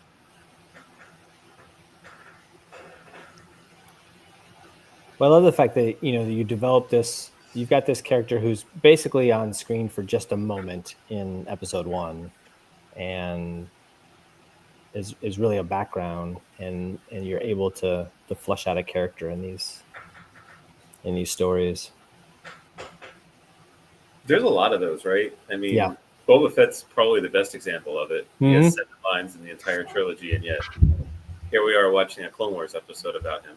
Well, I love the fact that you develop this. You've got this character who's basically on screen for just a moment in episode 1, and is really a background, and you're able to flesh out a character in these stories. There's a lot of those, right? I mean, Yeah. Boba Fett's probably the best example of it. He has Mhm. 7 lines in the entire trilogy, and yet here we are watching a Clone Wars episode about him.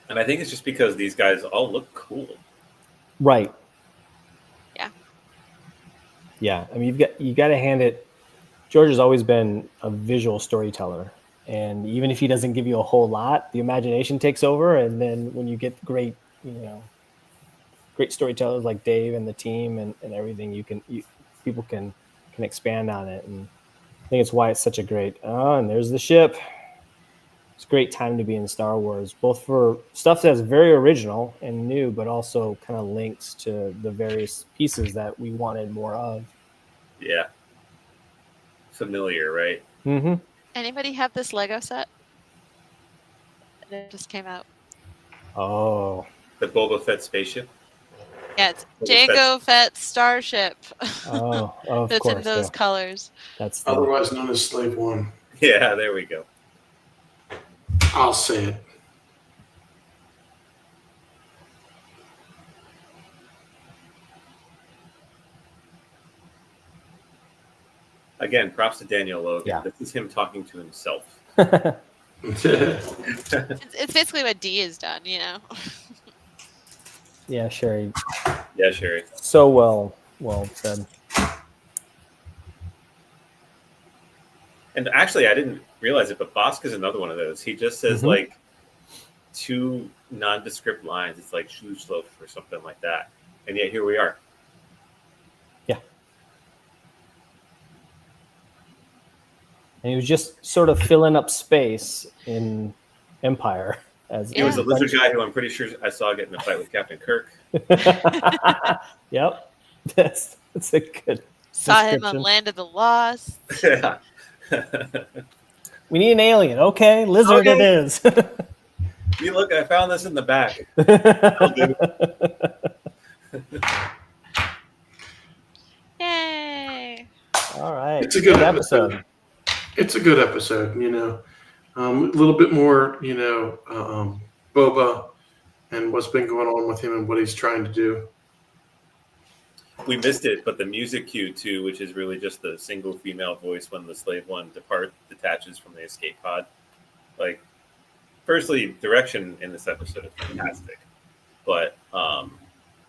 And I think it's just because these guys all look cool. Right. Yeah. Yeah. I mean, you got to hand it. George has always been a visual storyteller, and even if he doesn't give you a whole lot, the imagination takes over. And then when you get great storytellers like Dave and the team and everything, people can expand on it. And I think it's why it's such a great. And there's the ship. It's a great time to be in Star Wars, both for stuff that's very original and new, but also kind of links to the various pieces that we wanted more of. Yeah. Familiar, right? Mm-hmm. Anybody have this Lego set? It just came out. Oh. The Boba Fett spaceship. Yeah, it's Boba Jango Fett starship. Oh, of That's course. in those yeah. colors. That's Otherwise known as Slave One. Yeah, there we go. I'll say it. Again, props to Daniel Logan. Yeah. This is him talking to himself. It's basically what D has done, Yeah, Sherry. Yeah, Sherry. So well said. And actually, I didn't realize it, but Bosk is another one of those. He just says like 2 nondescript lines. It's like Schlof or something like that. And yet here we are. Yeah. And he was just sort of filling up space in Empire. He was a lizard guy who I'm pretty sure I saw get in a fight with Captain Kirk. Yep. That's a good Saw him on Land of the Lost. Yeah. We need an alien. Okay, lizard Okay. it is. You look, I found this in the back. Yay! All right. It's a good episode. It's a good episode, a little bit more, Boba and what's been going on with him and what he's trying to do. We missed it, but the music cue too, which is really just the single female voice when the Slave One detaches from the escape pod. Like, firstly, direction in this episode is fantastic, but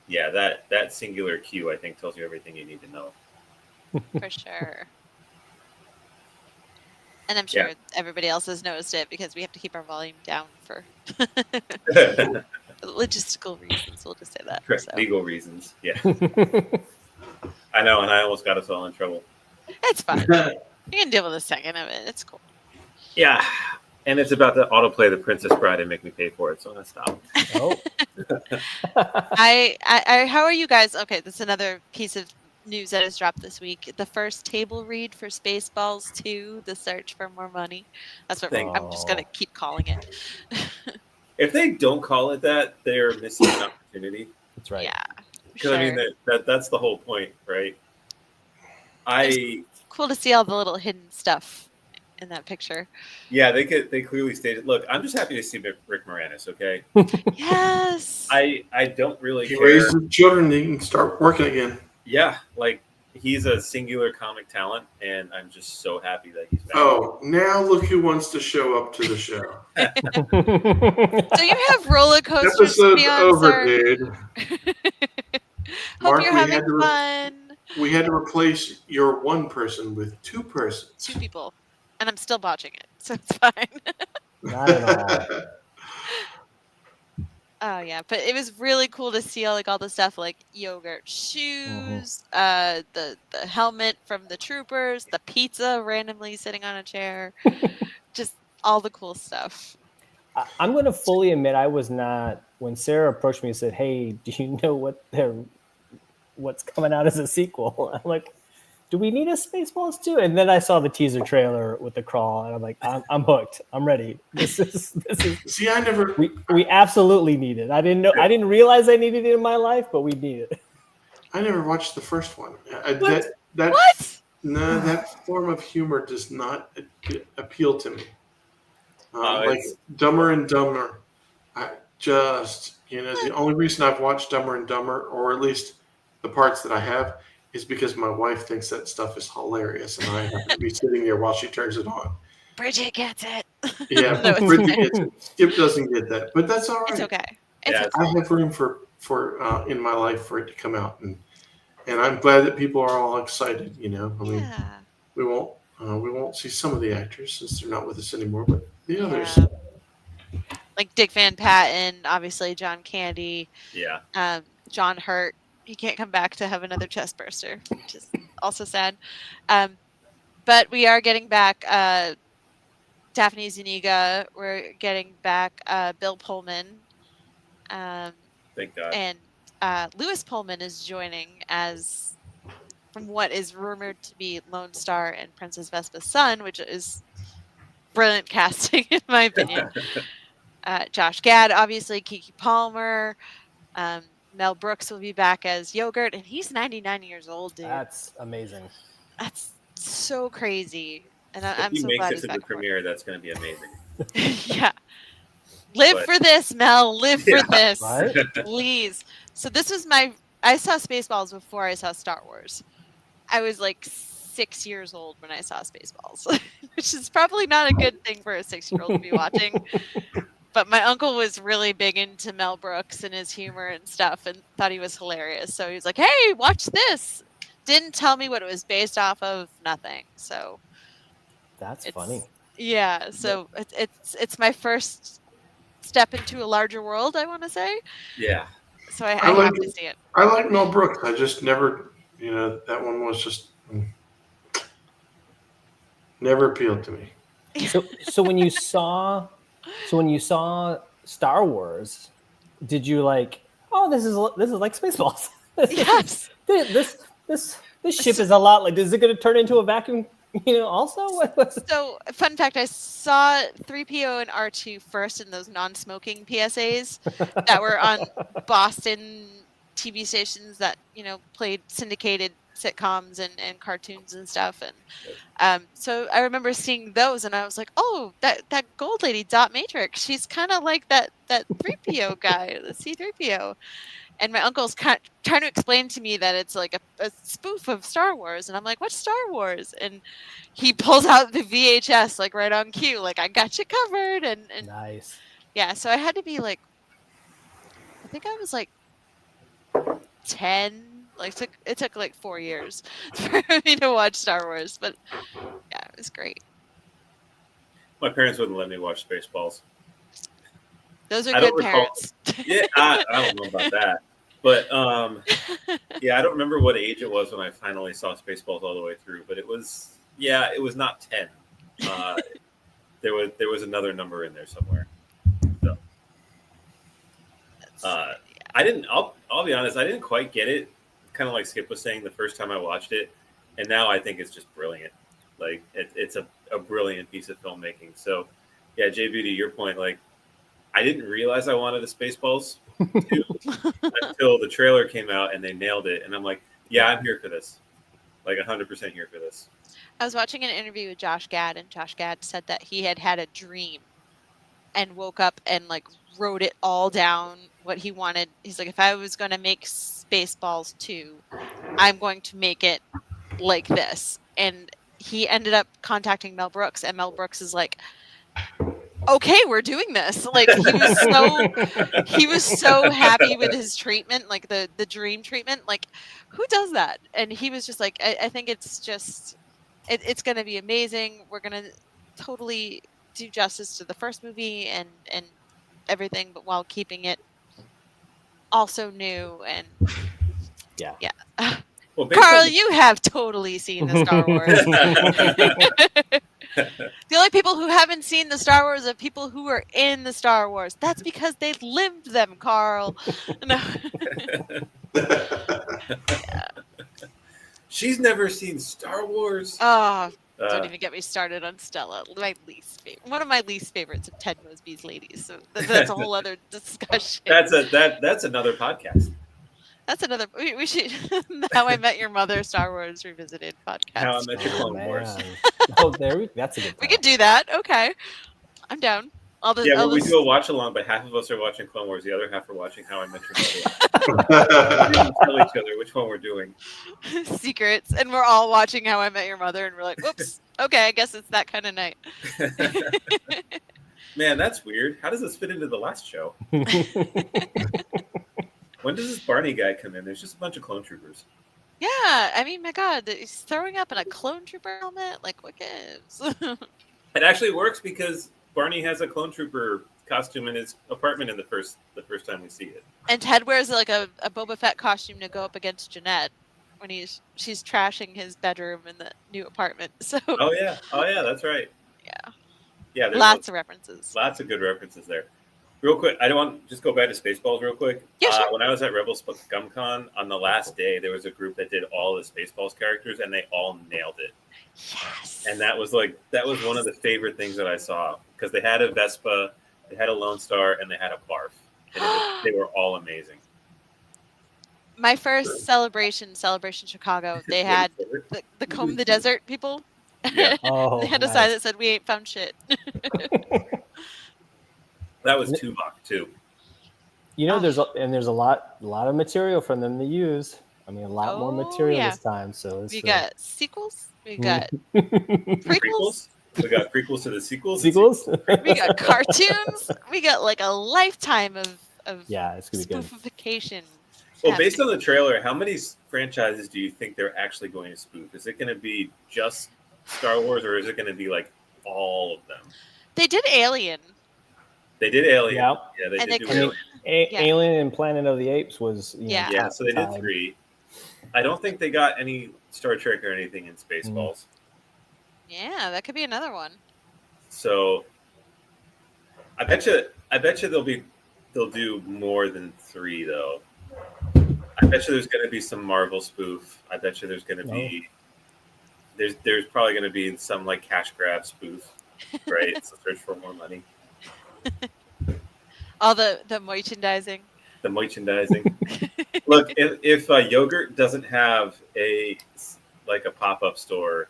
yeah, that singular cue I think tells you everything you need to know. For sure. And I'm sure everybody else has noticed it because we have to keep our volume down for logistical reasons. We'll just say that. So. Legal reasons, yeah. I know, and I almost got us all in trouble. It's fine. You can deal with a second of it. It's cool. Yeah, and it's about to autoplay The Princess Bride and make me pay for it, so I'm gonna stop. Oh. I how are you guys? Okay, this is another piece of news that has dropped this week. The first table read for Spaceballs 2, The Search for More Money. That's what I'm just gonna keep calling it. If they don't call it that, they're missing an opportunity. That's right. Yeah. Because I mean that's the whole point, right? It's cool to see all the little hidden stuff in that picture. Yeah, they clearly stated. Look, I'm just happy to see Rick Moranis. Okay. Yes. I don't really He care. raised the children, he can start working again. Yeah, like he's a singular comic talent, and I'm just so happy that he's back. Oh, now look who wants to show up to the show. So you have roller coasters Episode's beyond, over, sir. dude. Hope Mark, you're having fun. We had to replace your one person with 2 persons. 2 people. And I'm still botching it, so it's fine. Not at all. Oh yeah, but it was really cool to see all the stuff like yogurt shoes, the helmet from the troopers, the pizza randomly sitting on a chair, just all the cool stuff. I'm going to fully admit I was not, when Sarah approached me and said, "Hey, do you know what what's coming out as a sequel. I'm like, do we need a Spaceballs 2? And then I saw the teaser trailer with the crawl, and I'm like, I'm hooked. I'm ready. This is. See, I never. We absolutely need it. I didn't realize I needed it in my life, but we need it. I never watched the first one. What? No, that form of humor does not appeal to me. Like Dumber and Dumber. The only reason I've watched Dumber and Dumber, or at least the parts that I have, is because my wife thinks that stuff is hilarious, and I have to be sitting here while she turns it on. Bridget gets it. Yeah, No, Bridget gets it. Skip doesn't get that, but that's all right. It's okay. I have room for in my life for it to come out, and I'm glad that people are all excited. I mean, we won't see some of the actors since they're not with us anymore, but the others. Like Dick Van Patten, obviously John Candy. Yeah. John Hurt. He can't come back to have another chest burster, which is also sad. But we are getting back Daphne Zuniga. We're getting back Bill Pullman. Thank God. And Lewis Pullman is joining as, from what is rumored to be Lone Star and Princess Vespa's son, which is brilliant casting in my opinion. Josh Gad, obviously, Keke Palmer. Mel Brooks will be back as Yogurt, and he's 99 years old, dude. That's amazing. That's so crazy. And I'm so glad he's back. If he makes it to the premiere, that's going to be amazing. Yeah. Live for this, Mel. Live for this. Right? Please. So this was I saw Spaceballs before I saw Star Wars. I was like 6 years old when I saw Spaceballs, which is probably not a good thing for a 6-year-old to be watching. But my uncle was really big into Mel Brooks and his humor and stuff and thought he was hilarious. So he was like, hey, watch this. Didn't tell me what it was based off of, nothing. So that's funny. Yeah. So it's my first step into a larger world, I want to say. Yeah. So I have to see it. I like Mel Brooks. I just never, that one was just never appealed to me. So when you saw Star Wars, did you like, oh, this is like Spaceballs? Yes. This ship is a lot like, is it going to turn into a vacuum, also? So, fun fact, I saw 3PO and R2 first in those non-smoking PSAs that were on Boston TV stations that, played syndicated sitcoms and cartoons and stuff. And so I remember seeing those and I was like, oh, that gold lady, Dot Matrix, she's kind of like that 3PO guy, the C-3PO. And my uncle's trying to explain to me that it's like a spoof of Star Wars. And I'm like, what's Star Wars? And he pulls out the VHS, like right on cue, like, I got you covered. And nice. Yeah, so I had to be like, I think I was like 10. Like it took like 4 years for me to watch Star Wars. But yeah, it was great. My parents wouldn't let me watch Spaceballs. Those are good parents. Yeah, I don't know about that. But yeah, I don't remember what age it was when I finally saw Spaceballs all the way through. But it was not 10. There was another number in there somewhere. So I didn't. I'll be honest. I didn't quite get it. Kind of like Skip was saying the first time I watched it, and now I think it's just brilliant. Like it's a brilliant piece of filmmaking. So yeah, J Beauty, your point, like, I didn't realize I wanted a Spaceballs 2 until the trailer came out and they nailed it. And I'm like, yeah, I'm here for this. Like 100% here for this. I was watching an interview with Josh Gad, and Josh Gad said that he had a dream and woke up and like wrote it all down, what he wanted. He's like, if I was going to make Spaceballs 2, I'm going to make it like this. And he ended up contacting Mel Brooks, and Mel Brooks is like, okay, we're doing this. Like he was so happy with his treatment, like the dream treatment. Like, who does that? And he was just like, I think it's just, it's going to be amazing. We're going to totally do justice to the first movie and everything, but while keeping it also new. And yeah. Well, Carl, you have totally seen the Star Wars. The only people who haven't seen the Star Wars are people who are in the Star Wars. That's because they lived them, Carl. No. She's never seen Star Wars. Oh, don't even get me started on Stella. My least favorite, one of my least favorites of Ted Mosby's ladies. So that's a whole other discussion. That's another podcast. That's another. We should. How I Met Your Mother, Star Wars Revisited podcast. How I Met Your Clone Wars. Oh, that's a good We time. could do that. Okay, I'm down. We do a watch along, but half of us are watching Clone Wars, the other half are watching How I Met Your Mother. We don't tell each other which one we're doing. Secrets, and we're all watching How I Met Your Mother, and we're like, "Whoops, okay, I guess it's that kind of night." Man, that's weird. How does this fit into the last show? When does this Barney guy come in? There's just a bunch of clone troopers. Yeah, I mean, my God, he's throwing up in a clone trooper helmet. Like, what gives? It actually works because Barney has a clone trooper costume in his apartment in the first time we see it. And Ted wears like a Boba Fett costume to go up against Jeanette when she's trashing his bedroom in the new apartment. So. Oh yeah, that's right. Yeah. Yeah. Lots of references. Lots of good references there. Real quick, I don't want to just go back to Spaceballs real quick. Yeah, sure. When I was at Rebel ScumCon, on the last day, there was a group that did all the Spaceballs characters, and they all nailed it. Yes. And that was one of the favorite things that I saw, because they had a Vespa, they had a Lone Star, and they had a Barf. And they were all amazing. My first celebration Chicago, they had the Comb the Desert people. Yeah. Oh, they had a nice. sign that said, "We ain't found shit." That was Tuvok too. You know, there's a lot of material for them to use. I mean, a lot more material yeah. this time. So We got sequels. We got Prequels? prequels. We got prequels to the sequels. sequels. We got cartoons. We got like a lifetime of Yeah, it's gonna be good. spoofification. Well, based on the trailer, how many franchises do you think they're actually going to spoof? Is it going to be just Star Wars, or is it going to be like all of them? They did Alien. They did Alien. Yeah. Yeah, they And did they do could- Alien. Yeah. Alien and Planet of the Apes was Yeah. Yeah, so they did time. 3. I don't think they got any Star Trek or anything in Spaceballs. Yeah, that could be another one. So I bet you they'll do more than 3 though. I bet you there's going to be some Marvel spoof. I bet you there's going to be there's probably going to be some like cash grab spoof, right? So search for more money. All the merchandising. The merchandising. Look, if yogurt doesn't have a pop-up store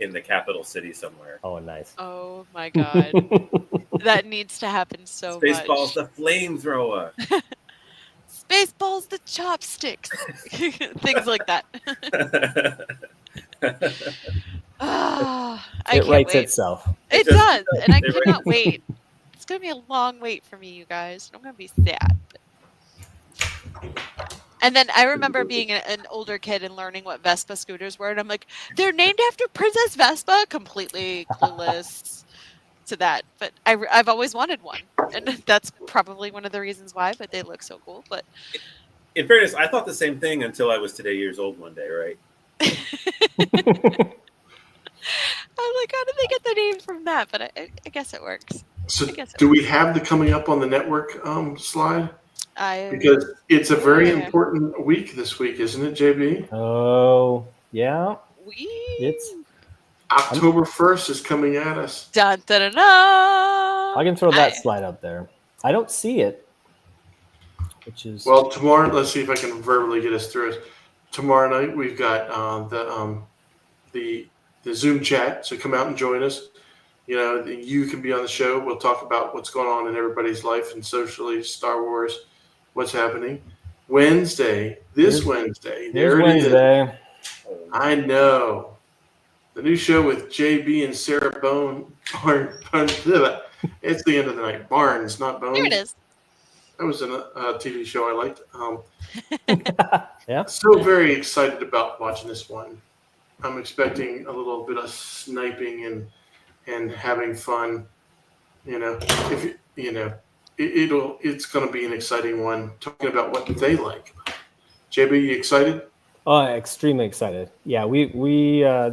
in the capital city somewhere, Oh, nice. Oh my God, that needs to happen so Spaceballs much. the flamethrower. Spaceballs the chopsticks. Things like that. I It can't writes wait. itself. It just does, does. and I It could writes not wait. It's gonna be a long wait for me, you guys. I'm gonna be sad. And then I remember being an older kid and learning what Vespa scooters were, and I'm like, they're named after Princess Vespa. Completely clueless to that, but I've always wanted one, and that's probably one of the reasons why. But they look so cool. But In fairness, I thought the same thing until I was today years old one day, right? I'm like, how did they get the name from that? But I guess it works. So, I guess it do we have the coming up on the network slide? Because it's a very Yeah. important week this week, isn't it, JB? Oh, yeah. It's October 1st is coming at us. dun dun dun. I can throw that slide up there. I don't see it, which is Well, tomorrow, let's see if I can verbally get us through it. Tomorrow night, we've got the Zoom chat, so come out and join us. You know, you can be on the show. We'll talk about what's going on in everybody's life and socially, Star Wars, what's happening. Wednesday, There's Wednesday, there's there it is. Wednesday. I know. The new show with JB and Sarah it's the end of the night. Barnes, not Bones. There it is. That was a TV show I liked. Yeah. So very excited about watching this one. I'm expecting a little bit of sniping and having fun. You know, it's going to be an exciting one. Talking about what they like. JB, you excited? Oh, extremely excited. Yeah, we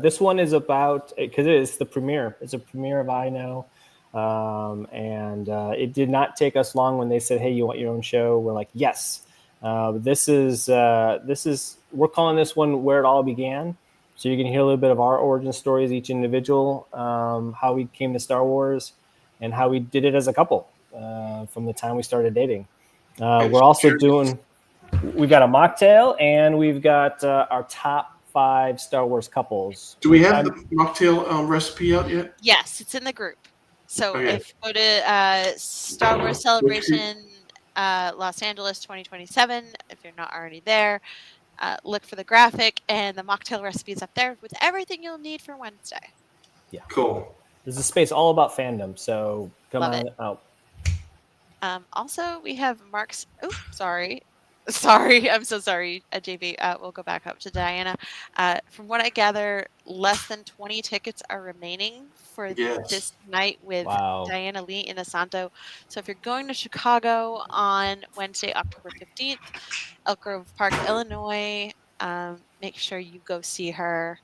this one is about, because it's the premiere. It's a premiere of iKnow. And it did not take us long when they said, hey, you want your own show? We're like, yes. This is we're calling this one Where It All Began. So you can hear a little bit of our origin stories, each individual, how we came to Star Wars, and how we did it as a couple from the time we started dating. We're also doing. We've got a mocktail, and we've got our top 5 Star Wars couples. Do we have the mocktail recipe out yet? Yes, it's in the group. So Okay. if you go to Star Wars Celebration Los Angeles 2027, if you're not already there, look for the graphic, and the mocktail recipe is up there with everything you'll need for Wednesday. Yeah. Cool. There's a space all about fandom, so come Love on it. out. Also, we have Mark's. Oh, sorry. I'm so sorry, JB. We'll go back up to Diana. From what I gather, less than 20 tickets are remaining for this night with Diana Lee in Asanto. So if you're going to Chicago on Wednesday, October 15th, Elk Grove Park, Illinois, make sure you go see her.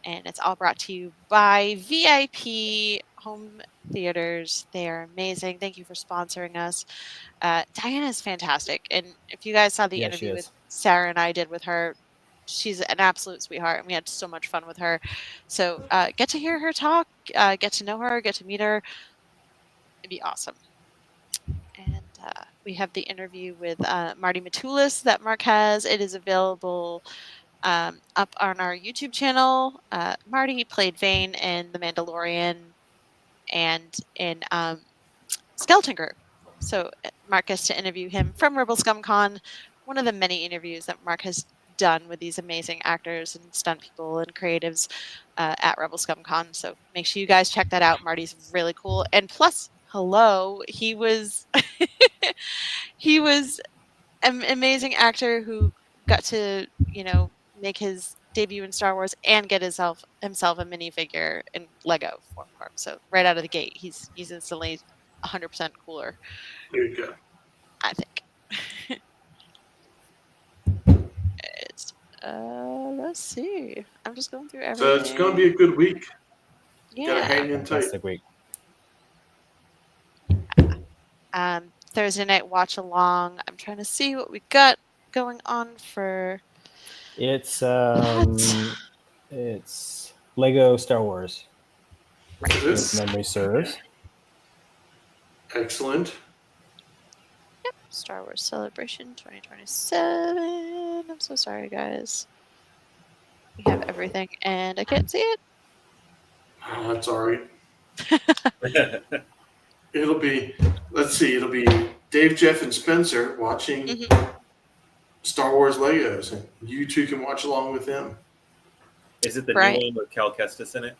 And it's all brought to you by VIP Home Theaters. They are amazing. Thank you for sponsoring us. Diana is fantastic. And if you guys saw the interview with Sarah and I did with her, she's an absolute sweetheart. And we had so much fun with her. So get to hear her talk, get to know her, get to meet her. It'd be awesome. And we have the interview with Marty Matulis that Mark has. It is available up on our YouTube channel. Marty played Vane in The Mandalorian and in Skeleton Crew. So Mark gets to interview him from Rebel Scum Con, one of the many interviews that Mark has done with these amazing actors and stunt people and creatives at Rebel Scum Con. So make sure you guys check that out. Marty's really cool. And plus, hello, he was an amazing actor who got to, make his debut in Star Wars and get himself a minifigure in Lego form. So right out of the gate, he's instantly 100% cooler. There you go. I think. Let's see. I'm just going through everything. So it's going to be a good week. Yeah. Gotta hang in tight. Fantastic week. Thursday night watch along. I'm trying to see what we got going on for. It's Lego Star Wars. If memory serves. Excellent. Yep, Star Wars Celebration 2027. I'm so sorry, guys. We have everything, and I can't see it. Oh, that's all right. It'll be Dave, Jeff, and Spencer watching Star Wars Legos, and you two can watch along with them. Is it the new one with Cal Kestis in it?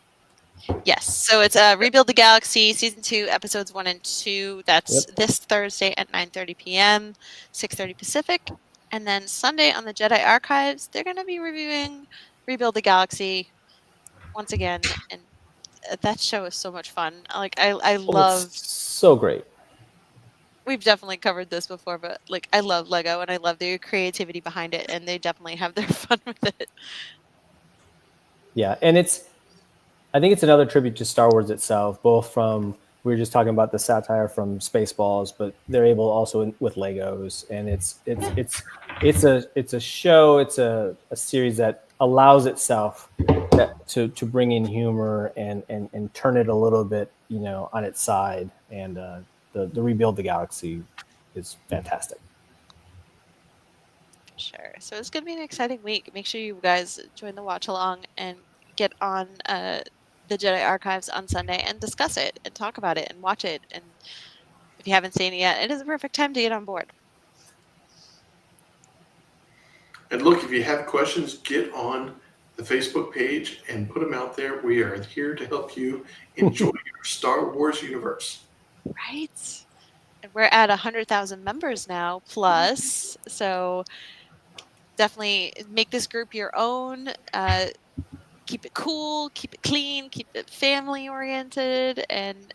Yes. So it's Rebuild the Galaxy, Season 2, Episodes 1 and 2. That's this Thursday at 9:30 p.m., 6:30 Pacific. And then Sunday on the Jedi Archives, they're going to be reviewing Rebuild the Galaxy once again. And that show is so much fun. I love... It's so great. We've definitely covered this before, but I love Lego and I love their creativity behind it, and they definitely have their fun with it. Yeah, and I think it's another tribute to Star Wars itself, both from, we were just talking about the satire from Spaceballs, but they're able also with Legos, and it's a show, it's a series that allows itself to bring in humor and turn it a little bit, on its side, and the Rebuild the Galaxy is fantastic. Sure. So it's going to be an exciting week. Make sure you guys join the watch along and get on the Jedi Archives on Sunday and discuss it and talk about it and watch it. And if you haven't seen it yet, it is a perfect time to get on board. And look, if you have questions, get on the Facebook page and put them out there. We are here to help you enjoy your Star Wars universe. Right. And we're at 100,000 members now plus. So definitely make this group your own. Keep it cool, keep it clean, keep it family oriented, and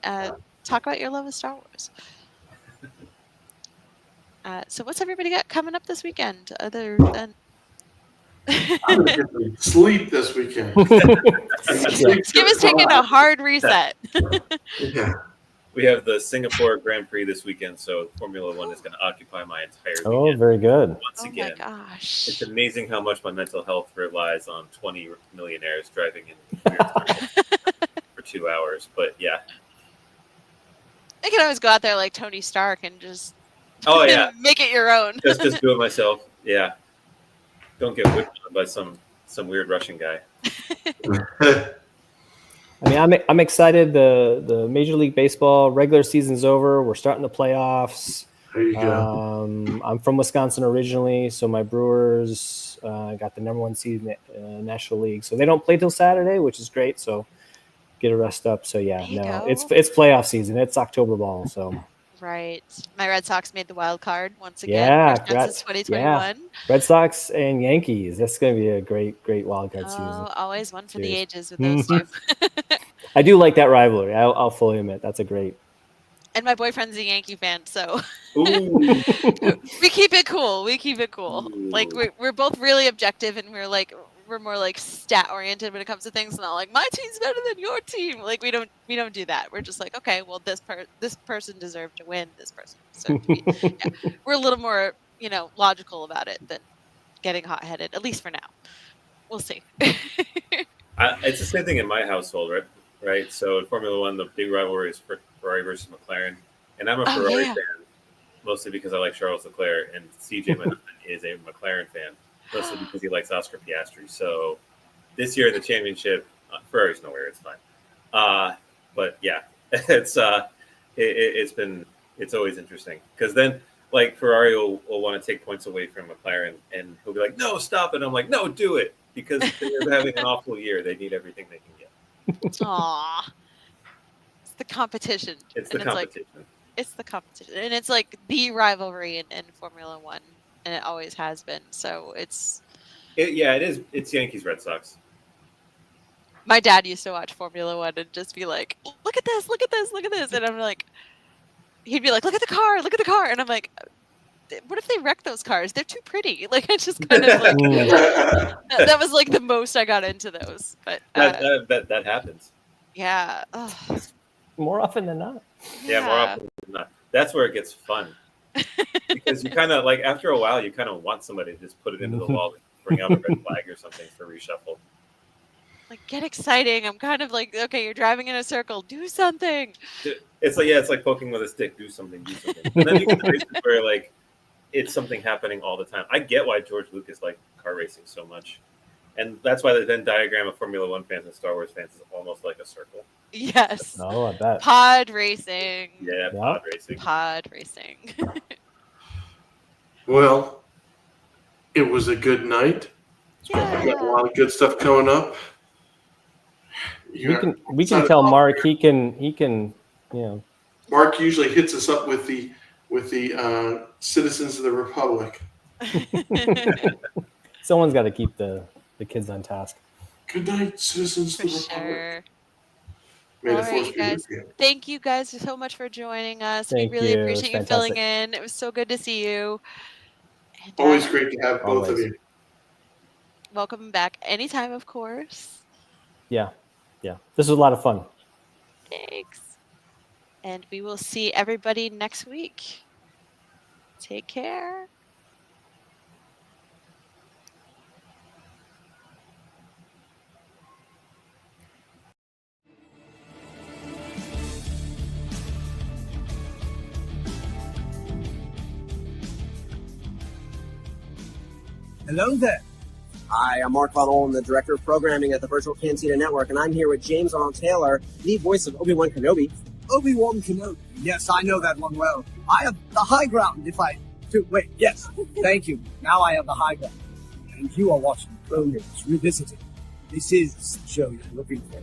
talk about your love of Star Wars. So what's everybody got coming up this weekend other than... I'm going to get sleep this weekend. Skip is taking a hard reset. Yeah. we have the Singapore Grand Prix this weekend, so Formula One is going to occupy my entire weekend. Oh, very good. Once again, my gosh. it's amazing how much my mental health relies on 20 millionaires driving in weird tunnels for 2 hours. But yeah. I can always go out there like Tony Stark and just make it your own. just do it myself. Yeah. Don't get whipped on by some weird Russian guy. I mean, I'm excited. The Major League Baseball regular season's over. We're starting the playoffs. There you go. I'm from Wisconsin originally, so my Brewers got the #1 seed in the National League. So they don't play till Saturday, which is great. So get a rest up. So it's playoff season. It's October ball. So right. My Red Sox made the wild card once again. Yeah, since 2021. Yeah. Red Sox and Yankees. That's going to be a great wild card season. Always one for the ages with those two. I do like that rivalry. I'll fully admit that's a great. And my boyfriend's a Yankee fan, so Ooh. we keep it cool. Ooh. Like we're both really objective, and we're more like stat oriented when it comes to things. Not like my team's better than your team. Like we don't do that. We're just like, okay, well this person deserved to win. This person deserved to be. We're a little more logical about it than getting hot headed. At least for now. We'll see. It's the same thing in my household, right? So in Formula One, the big rivalry is Ferrari versus McLaren, and I'm a Ferrari fan mostly because I like Charles Leclerc, and CJ Mann is a McLaren fan mostly because he likes Oscar Piastri. So this year in the championship, Ferrari's nowhere. It's fine, but yeah, it's always interesting because then like Ferrari will want to take points away from McLaren, and he'll be like, "No, stop it!" I'm like, "No, do it." Because they're having an awful year. They need everything they can get. Aww. It's the competition. It's the competition. It's the competition. And it's like the rivalry in Formula One. And it always has been. So it is. It's Yankees Red Sox. My dad used to watch Formula One and just be like, look at this, look at this, look at this. And I'm like, he'd be like, look at the car, look at the car. And I'm like, what if they wreck those cars? They're too pretty. Like I just kind of like that was like the most I got into those. But that happens. Yeah. More often than not. Yeah, more often than not. That's where it gets fun. Because you kind of like after a while you kind of want somebody to just put it into the wall and bring out a red flag or something for reshuffle. Like get exciting. I'm kind of like, okay, you're driving in a circle. Do something. It's like poking with a stick. Do something. And then you get the races where like it's something happening all the time. I get why George Lucas liked car racing so much. And that's why the Venn diagram of Formula One fans and Star Wars fans is almost like a circle. Yes. Oh, I bet. Pod racing. Yeah, pod racing. Pod racing. Well, it was a good night. Yeah. We got a lot of good stuff coming up. We can tell Mark he can Mark usually hits us up with the citizens of the Republic. Someone's got to keep the kids on task. Good night, citizens of the Republic. May the force be with you. Thank you guys so much for joining us. Thank we really you. appreciate you filling in. It was so good to see you. And, always great to have both of you. Welcome back anytime, of course. Yeah. This was a lot of fun. Thanks. And we will see everybody next week. Take care. Hello there. Hi, I'm Mark Von Olin, the Director of Programming at the Virtual Cantina Network, and I'm here with James Arnold Taylor, the voice of Obi-Wan Kenobi. Obi-Wan Kenobi. Yes, I know that one well. I have the high ground if I... Wait, yes. Thank you. Now I have the high ground. And you are watching Clone Wars Revisited. This is the show you're looking for.